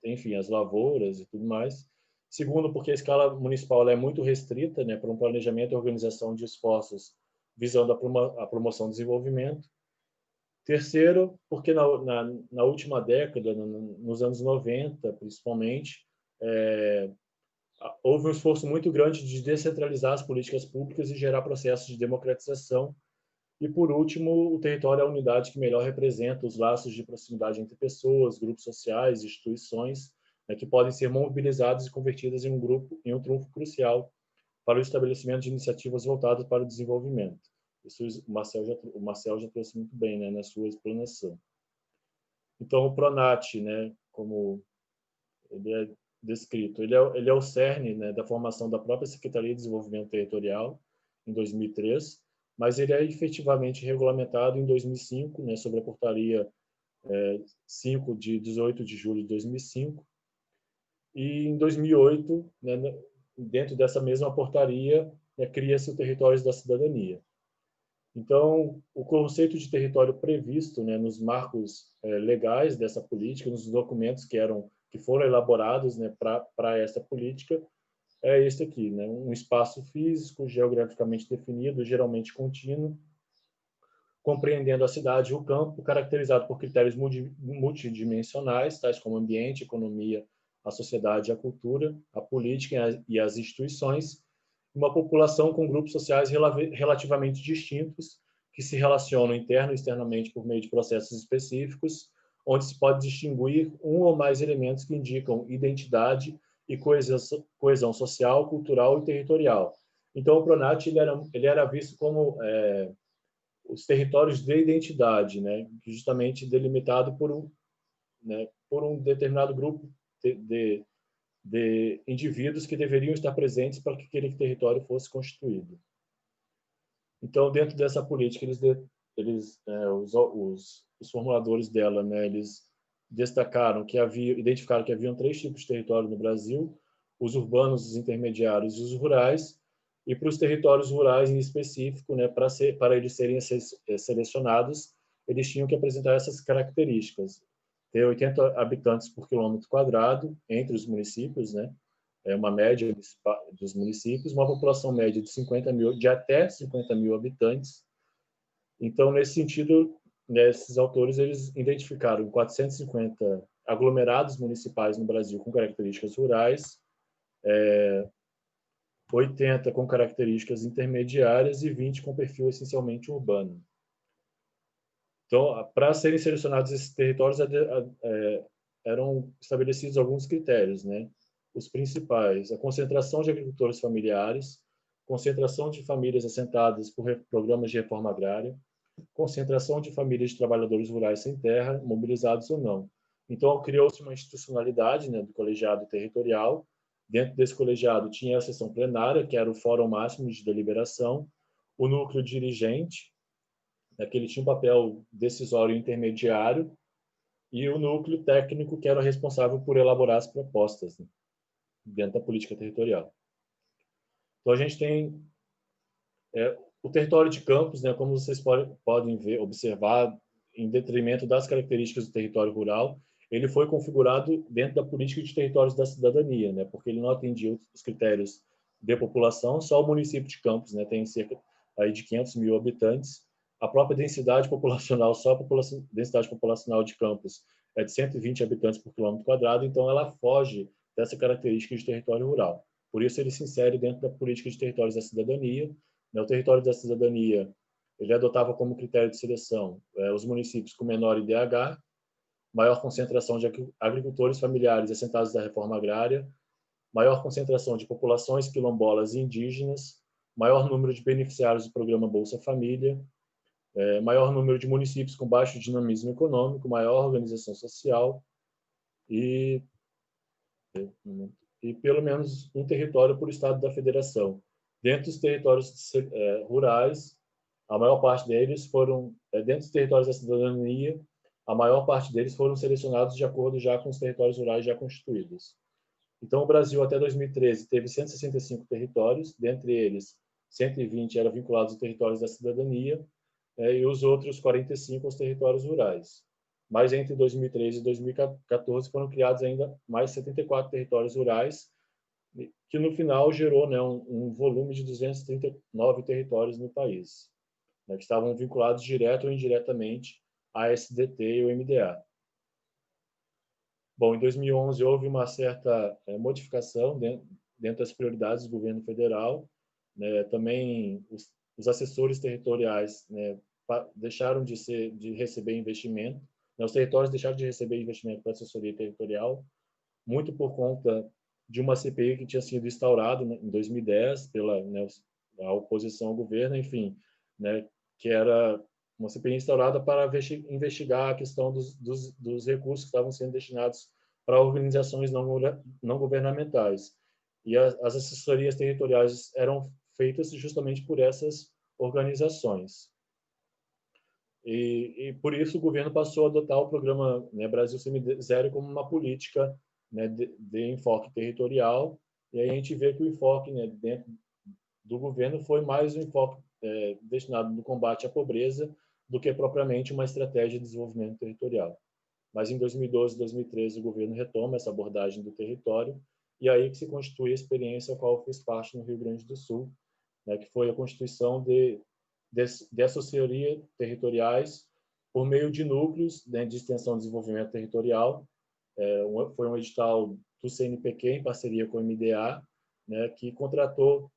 enfim, as lavouras e tudo mais. Segundo, porque a escala municipal é muito restrita, né, para um planejamento e organização de esforços visando a promoção do desenvolvimento. Terceiro, porque na última década, nos anos 90, principalmente, houve um esforço muito grande de descentralizar as políticas públicas e gerar processos de democratização. E, por último, o território é a unidade que melhor representa os laços de proximidade entre pessoas, grupos sociais, instituições, né, que podem ser mobilizadas e convertidas em um trunfo crucial para o estabelecimento de iniciativas voltadas para o desenvolvimento. Isso o Marcel já trouxe muito bem, né, na sua explanação. Então, o PRONAT, né, como ele é descrito, ele é o cerne, né, da formação da própria Secretaria de Desenvolvimento Territorial, em 2003, mas ele é efetivamente regulamentado em 2005, né, sobre a portaria 5 de 18 de julho de 2005, e em 2008, né, dentro dessa mesma portaria, né, cria-se o Territórios da Cidadania. Então, o conceito de território previsto, né, nos marcos legais dessa política, nos documentos que foram elaborados, né, para essa política, é este aqui, né, um espaço físico, geograficamente definido, geralmente contínuo, compreendendo a cidade e o campo, caracterizado por critérios multidimensionais, tais como ambiente, economia, a sociedade, a cultura, a política e as instituições, uma população com grupos sociais relativamente distintos, que se relacionam interno e externamente por meio de processos específicos, onde se pode distinguir um ou mais elementos que indicam identidade e coesão social, cultural e territorial. Então, o PRONAT ele era visto como os territórios de identidade, né, justamente delimitado por um determinado grupo de indivíduos que deveriam estar presentes para que aquele território fosse constituído. Então, dentro dessa política, os formuladores dela, né, eles identificaram que haviam 3 tipos de território no Brasil: os urbanos, os intermediários e os rurais. E para os territórios rurais em específico, né, para eles serem selecionados, eles tinham que apresentar essas características: ter 80 habitantes por quilômetro quadrado entre os municípios, né, uma média dos municípios, uma população média de até 50 mil habitantes. Então, nesse sentido, né, esses autores eles identificaram 450 aglomerados municipais no Brasil com características rurais, 80 com características intermediárias e 20 com perfil essencialmente urbano. Então, para serem selecionados esses territórios, eram estabelecidos alguns critérios, né? Os principais: a concentração de agricultores familiares, concentração de famílias assentadas por programas de reforma agrária, concentração de famílias de trabalhadores rurais sem terra, mobilizados ou não. Então, criou-se uma institucionalidade, né, do colegiado territorial. Dentro desse colegiado tinha a sessão plenária, que era o fórum máximo de deliberação, o núcleo dirigente, né, que ele tinha um papel decisório intermediário, e o núcleo técnico, que era o responsável por elaborar as propostas, né, dentro da política territorial. Então, a gente tem o território de campos, né, como vocês podem ver, observar, em detrimento das características do território rural, ele foi configurado dentro da política de territórios da cidadania, né, porque ele não atendia os critérios de população. Só o município de Campos, né, tem cerca aí de 500 mil habitantes. A própria densidade populacional, só a densidade populacional de Campos é de 120 habitantes por quilômetro quadrado, então ela foge dessa característica de território rural. Por isso ele se insere dentro da política de territórios da cidadania. O território da cidadania, ele adotava como critério de seleção os municípios com menor IDH, maior concentração de agricultores familiares assentados da reforma agrária, maior concentração de populações quilombolas e indígenas, maior número de beneficiários do programa Bolsa Família, maior número de municípios com baixo dinamismo econômico, maior organização social e pelo menos um território por estado da federação. Dentro dos territórios rurais, a maior parte deles foram, dentro dos territórios da cidadania, a maior parte deles foram selecionados de acordo já com os territórios rurais já constituídos. Então, o Brasil, até 2013, teve 165 territórios, dentre eles, 120 eram vinculados aos territórios da cidadania, e os outros 45 aos territórios rurais. Mas entre 2013 e 2014 foram criados ainda mais 74 territórios rurais, que no final gerou, né, um volume de 239 territórios no país, né, que estavam vinculados direto ou indiretamente à SDT e ao MDA. Bom, em 2011 houve uma certa modificação dentro das prioridades do governo federal, né, também os assessores territoriais, né, deixaram de receber investimento, né, os territórios deixaram de receber investimento para assessoria territorial, muito por conta de uma CPI que tinha sido instaurada, né, em 2010 pela, né, a oposição ao governo, enfim, né, que era uma CPI instaurada para investigar a questão dos recursos que estavam sendo destinados para organizações não governamentais. E as assessorias territoriais eram feitas justamente por essas organizações. E por isso o governo passou a adotar o programa, né, Brasil Semizero como uma política, né, de enfoque territorial. E aí a gente vê que o enfoque, né, dentro do governo foi mais um enfoque destinado no combate à pobreza do que propriamente uma estratégia de desenvolvimento territorial. Mas em 2012 e 2013 o governo retoma essa abordagem do território, e aí que se constitui a experiência a qual eu fiz parte no Rio Grande do Sul, né, que foi a constituição de assessorias territoriais por meio de núcleos, né, de extensão e desenvolvimento territorial. Foi um edital do CNPq em parceria com o MDA, né, que contratou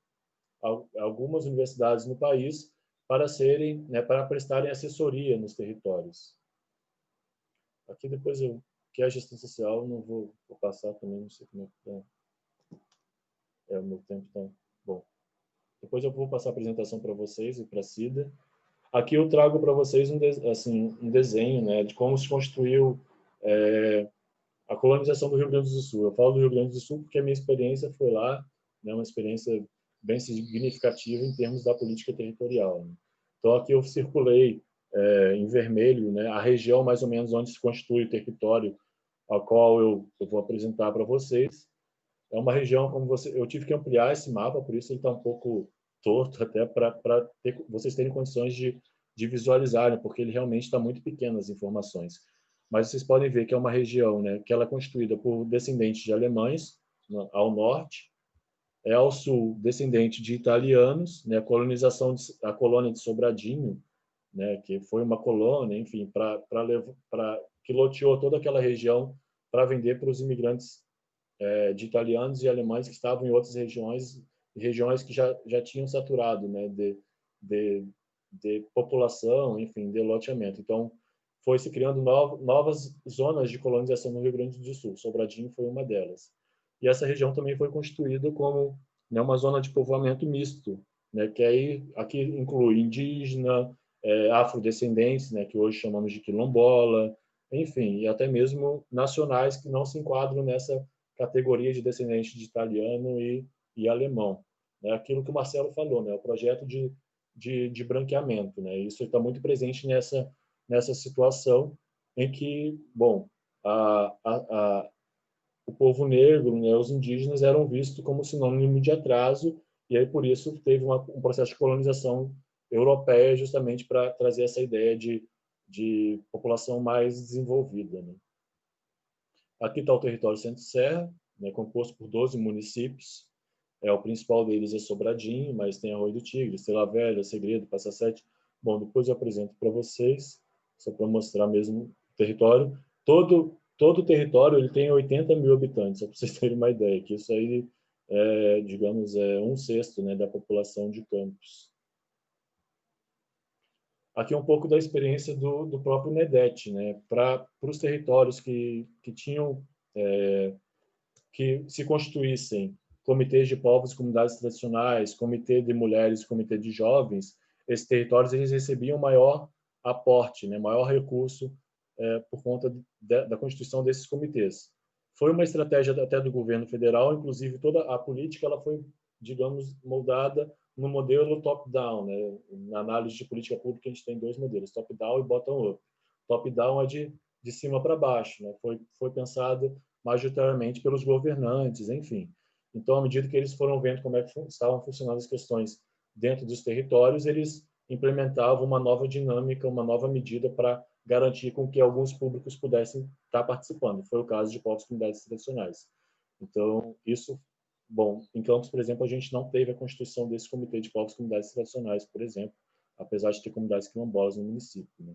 algumas universidades no país para para prestarem assessoria nos territórios. Aqui depois que é a gestão social, não vou passar também, não sei como é que tá. O meu tempo está bom. Depois eu vou passar a apresentação para vocês e para a Cida. Aqui eu trago para vocês um desenho, né, de como se construiu a colonização do Rio Grande do Sul. Eu falo do Rio Grande do Sul porque a minha experiência foi lá, né, uma experiência bem significativa em termos da política territorial, né? Então aqui eu circulei em vermelho, né, a região mais ou menos onde se constitui o território, a qual eu vou apresentar para vocês. É uma região, como eu tive que ampliar esse mapa, por isso ele está um pouco torto, até para vocês terem condições de visualizarem, porque ele realmente está muito pequeno as informações. Mas vocês podem ver que é uma região, né, que ela é constituída por descendentes de alemães ao norte, ao sul descendente de italianos, né, a colônia de Sobradinho, né, que foi uma colônia, enfim, que loteou toda aquela região para vender para os imigrantes de italianos e alemães que estavam em outras regiões regiões que já tinham saturado, né, de população, enfim, de loteamento. Então, foi se criando novas zonas de colonização no Rio Grande do Sul. Sobradinho foi uma delas. E essa região também foi constituída como, né, uma zona de povoamento misto, né, que aí aqui inclui indígena, afrodescendentes, né, que hoje chamamos de quilombola, enfim, e até mesmo nacionais que não se enquadram nessa categoria de descendentes de italiano e alemão. É aquilo que o Marcelo falou, né, o projeto de branqueamento, né, isso está muito presente nessa situação em que, bom, o povo negro, né, os indígenas eram vistos como sinônimo de atraso, e aí por isso teve um processo de colonização europeia justamente para trazer essa ideia de população mais desenvolvida, né? Aqui está o território Centro-Serra, né, composto por 12 municípios. O principal deles é Sobradinho, mas tem Arroio do Tigre, Estrela Velha, Segredo, Passa Sete. Bom, depois eu apresento para vocês, só para mostrar mesmo o território. Todo o território ele tem 80 mil habitantes, só para vocês terem uma ideia, que isso aí, digamos, é 1/6, né, da população de Campos. Aqui um pouco da experiência do próprio NEDET, né, para os territórios que tinham, que se constituíssem comitês de povos e comunidades tradicionais, comitê de mulheres, comitê de jovens, esses territórios eles recebiam maior aporte, né, maior recurso por conta da constituição desses comitês. Foi uma estratégia até do governo federal, inclusive toda a política ela foi, digamos, moldada no modelo top-down, né? Na análise de política pública a gente tem 2 modelos, top-down e bottom-up. Top-down é de cima para baixo, né? Foi pensado majoritariamente pelos governantes, enfim. Então, à medida que eles foram vendo como é que estavam funcionando as questões dentro dos territórios, eles implementavam uma nova dinâmica, uma nova medida para garantir com que alguns públicos pudessem estar participando. Foi o caso de povos e comunidades tradicionais. Então, isso, bom, em Campos, por exemplo, a gente não teve a constituição desse comitê de povos e comunidades tradicionais, por exemplo, apesar de ter comunidades quilombolas no município, né?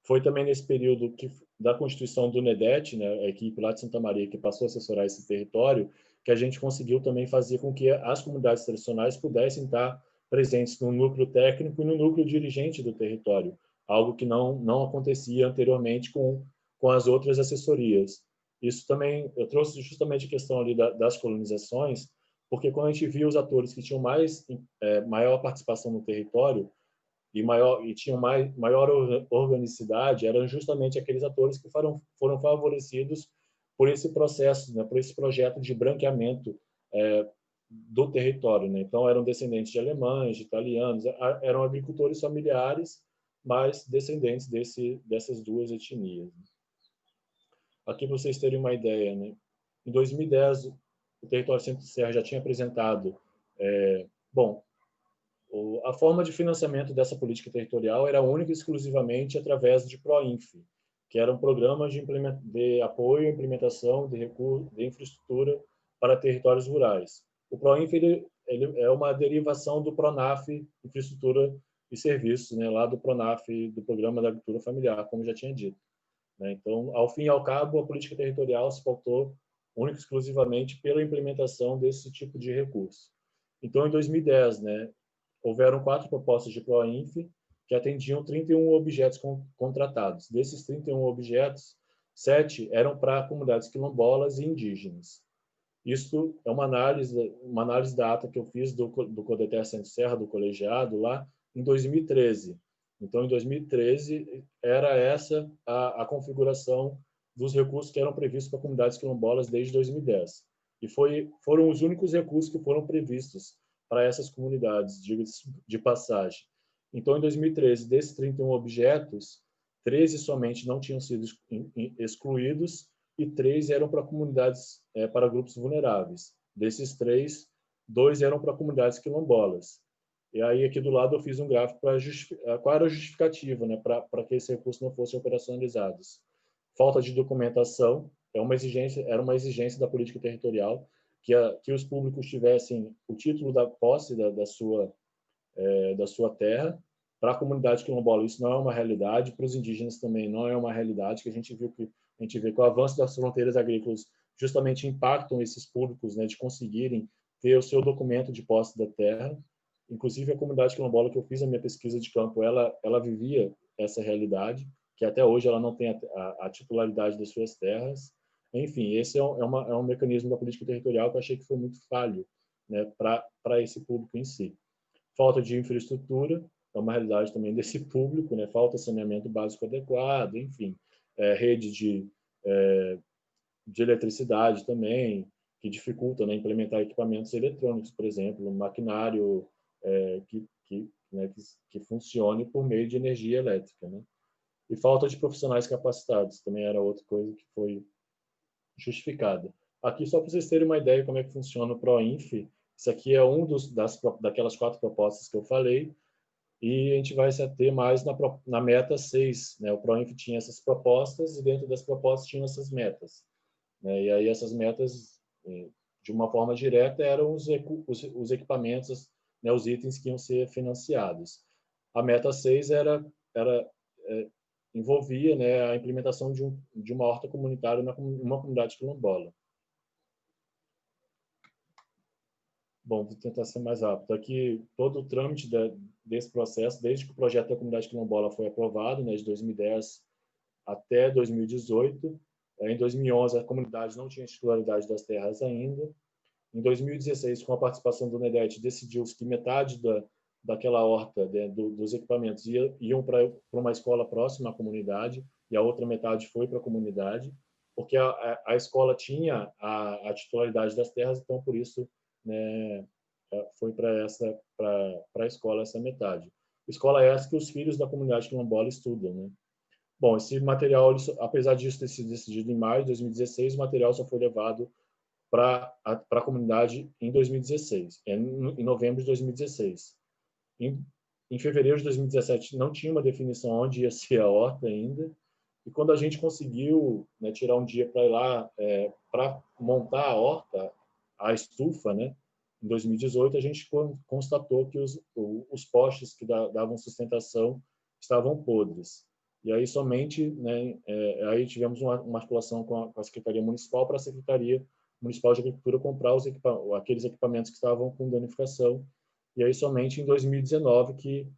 Foi também nesse período da constituição do NEDET, né, a equipe lá de Santa Maria que passou a assessorar esse território, que a gente conseguiu também fazer com que as comunidades tradicionais pudessem estar presentes no núcleo técnico e no núcleo dirigente do território, algo que não acontecia anteriormente com as outras assessorias. Isso também, eu trouxe justamente a questão ali das colonizações, porque quando a gente viu os atores que tinham maior participação no território, e tinham maior organicidade, eram justamente aqueles atores que foram favorecidos por esse processo, né, por esse projeto de branqueamento do território, né? Então eram descendentes de alemães, de italianos, eram agricultores familiares, mas descendentes dessas duas etnias. Aqui para vocês terem uma ideia, né? Em 2010 o território Centro-Serra já tinha apresentado, bom, a forma de financiamento dessa política territorial era única e exclusivamente através de PROINF, que eram programas de apoio à implementação de recursos de infraestrutura para territórios rurais. O PROINF ele é uma derivação do PRONAF, Infraestrutura e Serviços, né, lá do PRONAF, do Programa da Agricultura Familiar, como já tinha dito, né? Então, ao fim e ao cabo, a política territorial se pautou única e exclusivamente pela implementação desse tipo de recurso. Então, em 2010, né, houveram 4 propostas de PROINF que atendiam 31 objetos contratados. Desses 31 objetos, 7 eram para comunidades quilombolas e indígenas. Isso é uma análise da ata que eu fiz do CODETER Centro-Serra, do colegiado, lá em 2013. Então, em 2013, era essa a configuração dos recursos que eram previstos para comunidades quilombolas desde 2010. E foram os únicos recursos que foram previstos para essas comunidades, diga-se de passagem. Então, em 2013, desses 31 objetos, 13 somente não tinham sido excluídos e 3 eram para comunidades, para grupos vulneráveis. Desses 3, 2 eram para comunidades quilombolas. E aí, aqui do lado, eu fiz um gráfico para justificar qual era a justificativa, né, para que esse recurso não fosse operacionalizados. Falta de documentação era uma exigência da política territorial, que os públicos tivessem o título da posse da sua terra. Para a comunidade quilombola isso não é uma realidade, para os indígenas também não é uma realidade, que a gente vê que o avanço das fronteiras agrícolas justamente impactam esses públicos, né, de conseguirem ter o seu documento de posse da terra. Inclusive, a comunidade quilombola que eu fiz a minha pesquisa de campo, ela vivia essa realidade, que até hoje ela não tem a titularidade das suas terras. Enfim, esse é um mecanismo da política territorial que eu achei que foi muito falho, né, para esse público em si. Falta de infraestrutura é uma realidade também desse público, né? Falta saneamento básico adequado, enfim, rede de eletricidade também, que dificulta, né, implementar equipamentos eletrônicos, por exemplo, um maquinário que funcione por meio de energia elétrica, né? E falta de profissionais capacitados também era outra coisa que foi justificada. Aqui, só para vocês terem uma ideia de como é que funciona o PROINF, isso aqui é daquelas 4 propostas que eu falei, e a gente vai se ater mais na meta 6. Né? O PROINF tinha essas propostas, e dentro das propostas tinham essas metas. Né? E aí essas metas, de uma forma direta, eram os equipamentos, né, os itens que iam ser financiados. A meta 6 envolvia, né, a implementação de uma horta comunitária numa comunidade quilombola. Bom, vou tentar ser mais rápido. Aqui, todo o trâmite desse processo, desde que o projeto da comunidade quilombola foi aprovado, né, de 2010 até 2018. Em 2011, a comunidade não tinha titularidade das terras ainda. Em 2016, com a participação do NEDET, decidiu-se que metade daquela horta, dos equipamentos, iam para uma escola próxima à comunidade, e a outra metade foi para a comunidade, porque a escola tinha a titularidade das terras, então, por isso, né, foi para a escola essa metade. Escola essa que os filhos da comunidade quilombola estudam, né? Bom, esse material, apesar disso ter sido decidido em maio de 2016, o material só foi levado para a comunidade em 2016, em novembro de 2016. Em fevereiro de 2017 não tinha uma definição onde ia ser a horta ainda, e quando a gente conseguiu, né, tirar um dia para ir lá para montar a horta, a estufa, né, em 2018, a gente constatou que os postes que davam sustentação estavam podres. E aí somente, né, aí tivemos uma articulação com a Secretaria Municipal para a Secretaria Municipal de Agricultura comprar aqueles equipamentos que estavam com danificação. E aí somente em 2019 que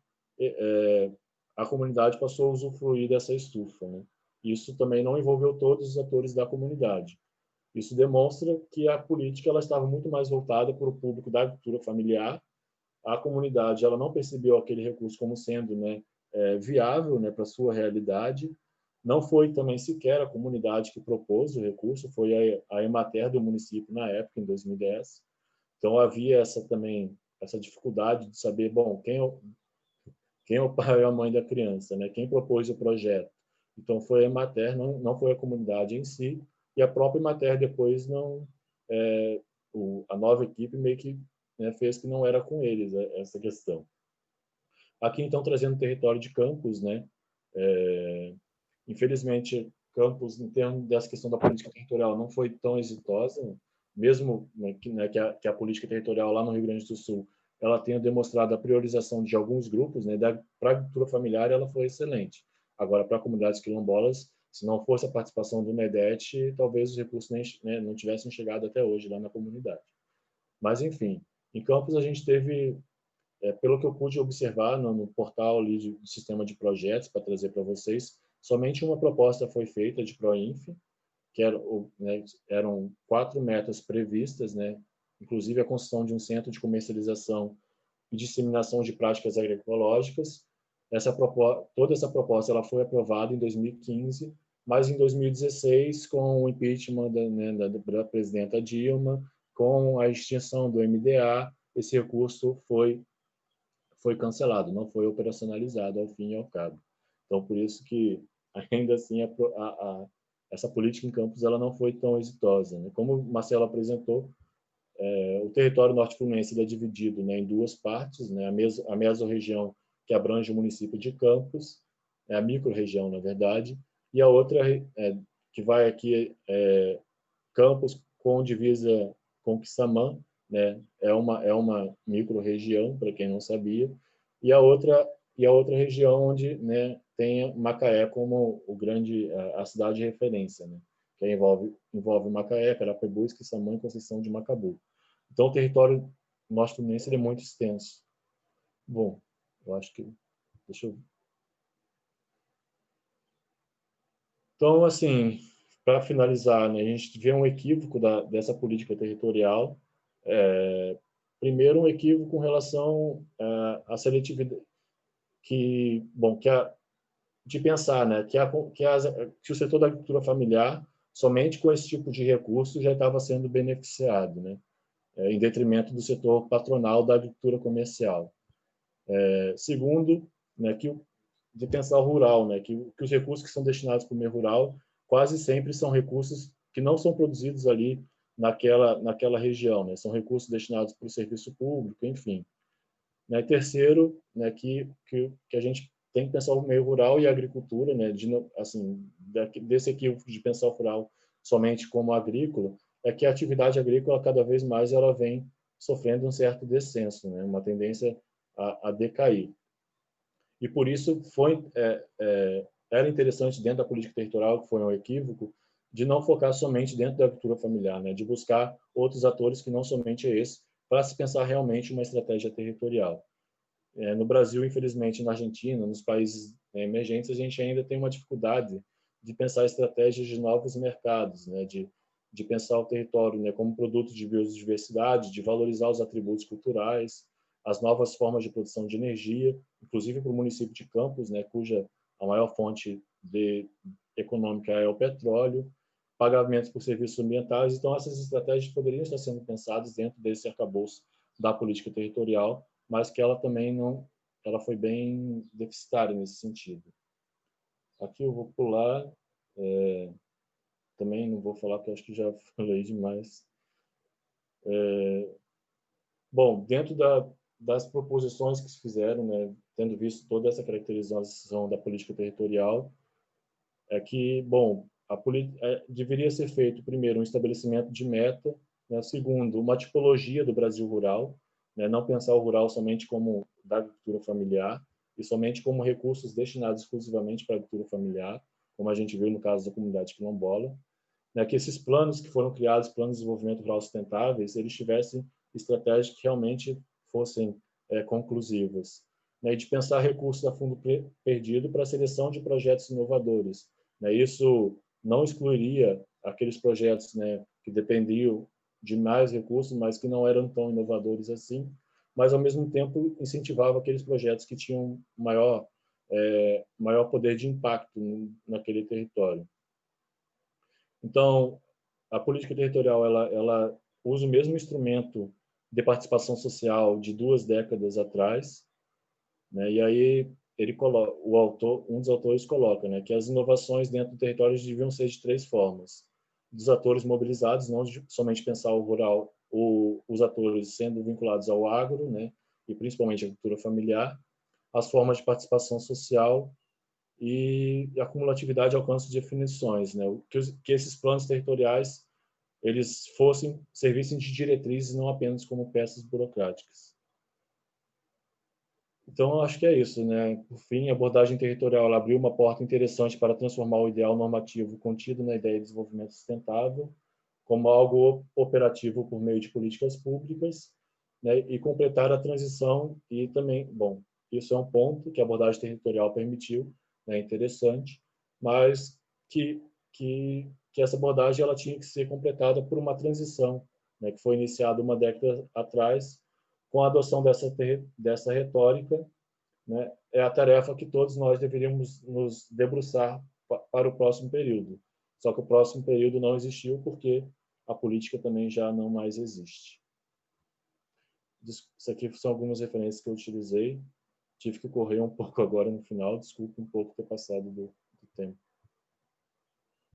a comunidade passou a usufruir dessa estufa, né? Isso também não envolveu todos os atores da comunidade. Isso demonstra que a política ela estava muito mais voltada para o público da agricultura familiar. A comunidade ela não percebeu aquele recurso como sendo, né, viável, né, para a sua realidade. Não foi também sequer a comunidade que propôs o recurso, foi a Emater do município na época, em 2010. Então havia essa dificuldade de saber, bom, quem é o pai ou a mãe da criança, né? Quem propôs o projeto. Então foi a Emater, não foi a comunidade em si, e a própria Emater depois a nova equipe meio que, né, fez que não era com eles essa questão. Aqui então trazendo o território de Campos, né? Infelizmente Campos, em termos dessa questão da política territorial, não foi tão exitosa, mesmo, né, que a política territorial lá no Rio Grande do Sul ela tenha demonstrado a priorização de alguns grupos, né? Para a agricultura familiar ela foi excelente. Agora, para comunidades quilombolas, se não fosse a participação do NEDET, talvez os recursos não tivessem chegado até hoje lá na comunidade. Mas, enfim, em Campos a gente teve, pelo que eu pude observar no portal ali do sistema de projetos, para trazer para vocês, somente uma proposta foi feita de PROINF, que eram 4 metas previstas, né? Inclusive a construção de um centro de comercialização e disseminação de práticas agroecológicas. Toda essa proposta ela foi aprovada em 2015, mas em 2016, com o impeachment da presidenta Dilma, com a extinção do MDA, esse recurso foi cancelado, não foi operacionalizado ao fim e ao cabo. Então, por isso que, ainda assim, essa política em Campos ela não foi tão exitosa, né? Como o Marcelo apresentou, o território norte-fluminense é dividido, né, em 2 partes, né? A mesorregião, que abrange o município de Campos, a micro-região, na verdade, e a outra que vai aqui, Campos com divisa com Quissamã, né? É uma micro-região, para quem não sabia, e a outra região onde, né, tem Macaé como a cidade de referência, né? Que envolve Macaé, Carapebus, Quissamã e Conceição de Macabu. Então, o território norte-fluminense ele é muito extenso. Bom, eu acho que... Deixa eu... Então, assim, para finalizar, né, a gente vê um equívoco dessa política territorial. Primeiro, um equívoco com relação à seletividade, de pensar, né, que o setor da agricultura familiar, somente com esse tipo de recurso, já estava sendo beneficiado, né, em detrimento do setor patronal da agricultura comercial. Segundo, né, de pensar o rural, né, que os recursos que são destinados para o meio rural quase sempre são recursos que não são produzidos ali naquela região, né, são recursos destinados para o serviço público, enfim. Né, terceiro, né, que a gente tem que pensar o meio rural e a agricultura, né, assim, desse equívoco de pensar o rural somente como agrícola, é que a atividade agrícola cada vez mais ela vem sofrendo um certo descenso, né, uma tendência a decair. E por isso era interessante dentro da política territorial, que foi um equívoco, de não focar somente dentro da agricultura familiar, né, de buscar outros atores que não somente esse, para se pensar realmente uma estratégia territorial. No Brasil, infelizmente, na Argentina, nos países emergentes, a gente ainda tem uma dificuldade de pensar estratégias de novos mercados, né, de pensar o território, né, como produto de biodiversidade, de valorizar os atributos culturais, as novas formas de produção de energia, inclusive para o município de Campos, né, cuja a maior fonte econômica é o petróleo, pagamentos por serviços ambientais. Então, essas estratégias poderiam estar sendo pensadas dentro desse arcabouço da política territorial, mas que ela também não, ela foi bem deficitária nesse sentido. Aqui eu vou pular, também não vou falar porque acho que já falei demais. Bom, dentro das proposições que se fizeram, né, tendo visto toda essa caracterização da política territorial, é que, bom, deveria ser feito, primeiro, um estabelecimento de meta, né, segundo, uma tipologia do Brasil rural, né, não pensar o rural somente como da agricultura familiar e somente como recursos destinados exclusivamente para a agricultura familiar, como a gente viu no caso da comunidade quilombola, né, que esses planos que foram criados, planos de desenvolvimento rural sustentáveis, eles tivessem estratégias que realmente fossem conclusivas, né, e de pensar recursos a fundo perdido para a seleção de projetos inovadores, né. Isso não excluiria aqueles projetos, né, que dependiam de mais recursos, mas que não eram tão inovadores assim, mas ao mesmo tempo incentivava aqueles projetos que tinham maior poder de impacto naquele território. Então, a política territorial ela usa o mesmo instrumento de participação social de 2 décadas atrás, né? E aí um dos autores coloca, né, que as inovações dentro do território deviam ser de 3 formas: dos atores mobilizados, não somente pensar o rural, os atores sendo vinculados ao agro, né, e principalmente a agricultura familiar, as formas de participação social e a cumulatividade e alcance de definições, né, que esses planos territoriais eles servissem de diretrizes, não apenas como peças burocráticas. Então, eu acho que é isso, né? Por fim, a abordagem territorial ela abriu uma porta interessante para transformar o ideal normativo contido na ideia de desenvolvimento sustentável como algo operativo por meio de políticas públicas, né? E completar a transição e também, bom, isso é um ponto que a abordagem territorial permitiu, né? Interessante, mas que essa abordagem ela tinha que ser completada por uma transição, né? Que foi iniciada uma década atrás com a adoção dessa retórica, né, é a tarefa que todos nós deveríamos nos debruçar para o próximo período. Só que o próximo período não existiu porque a política também já não mais existe. Isso aqui são algumas referências que eu utilizei. Tive que correr um pouco agora no final, desculpe um pouco ter passado do tempo.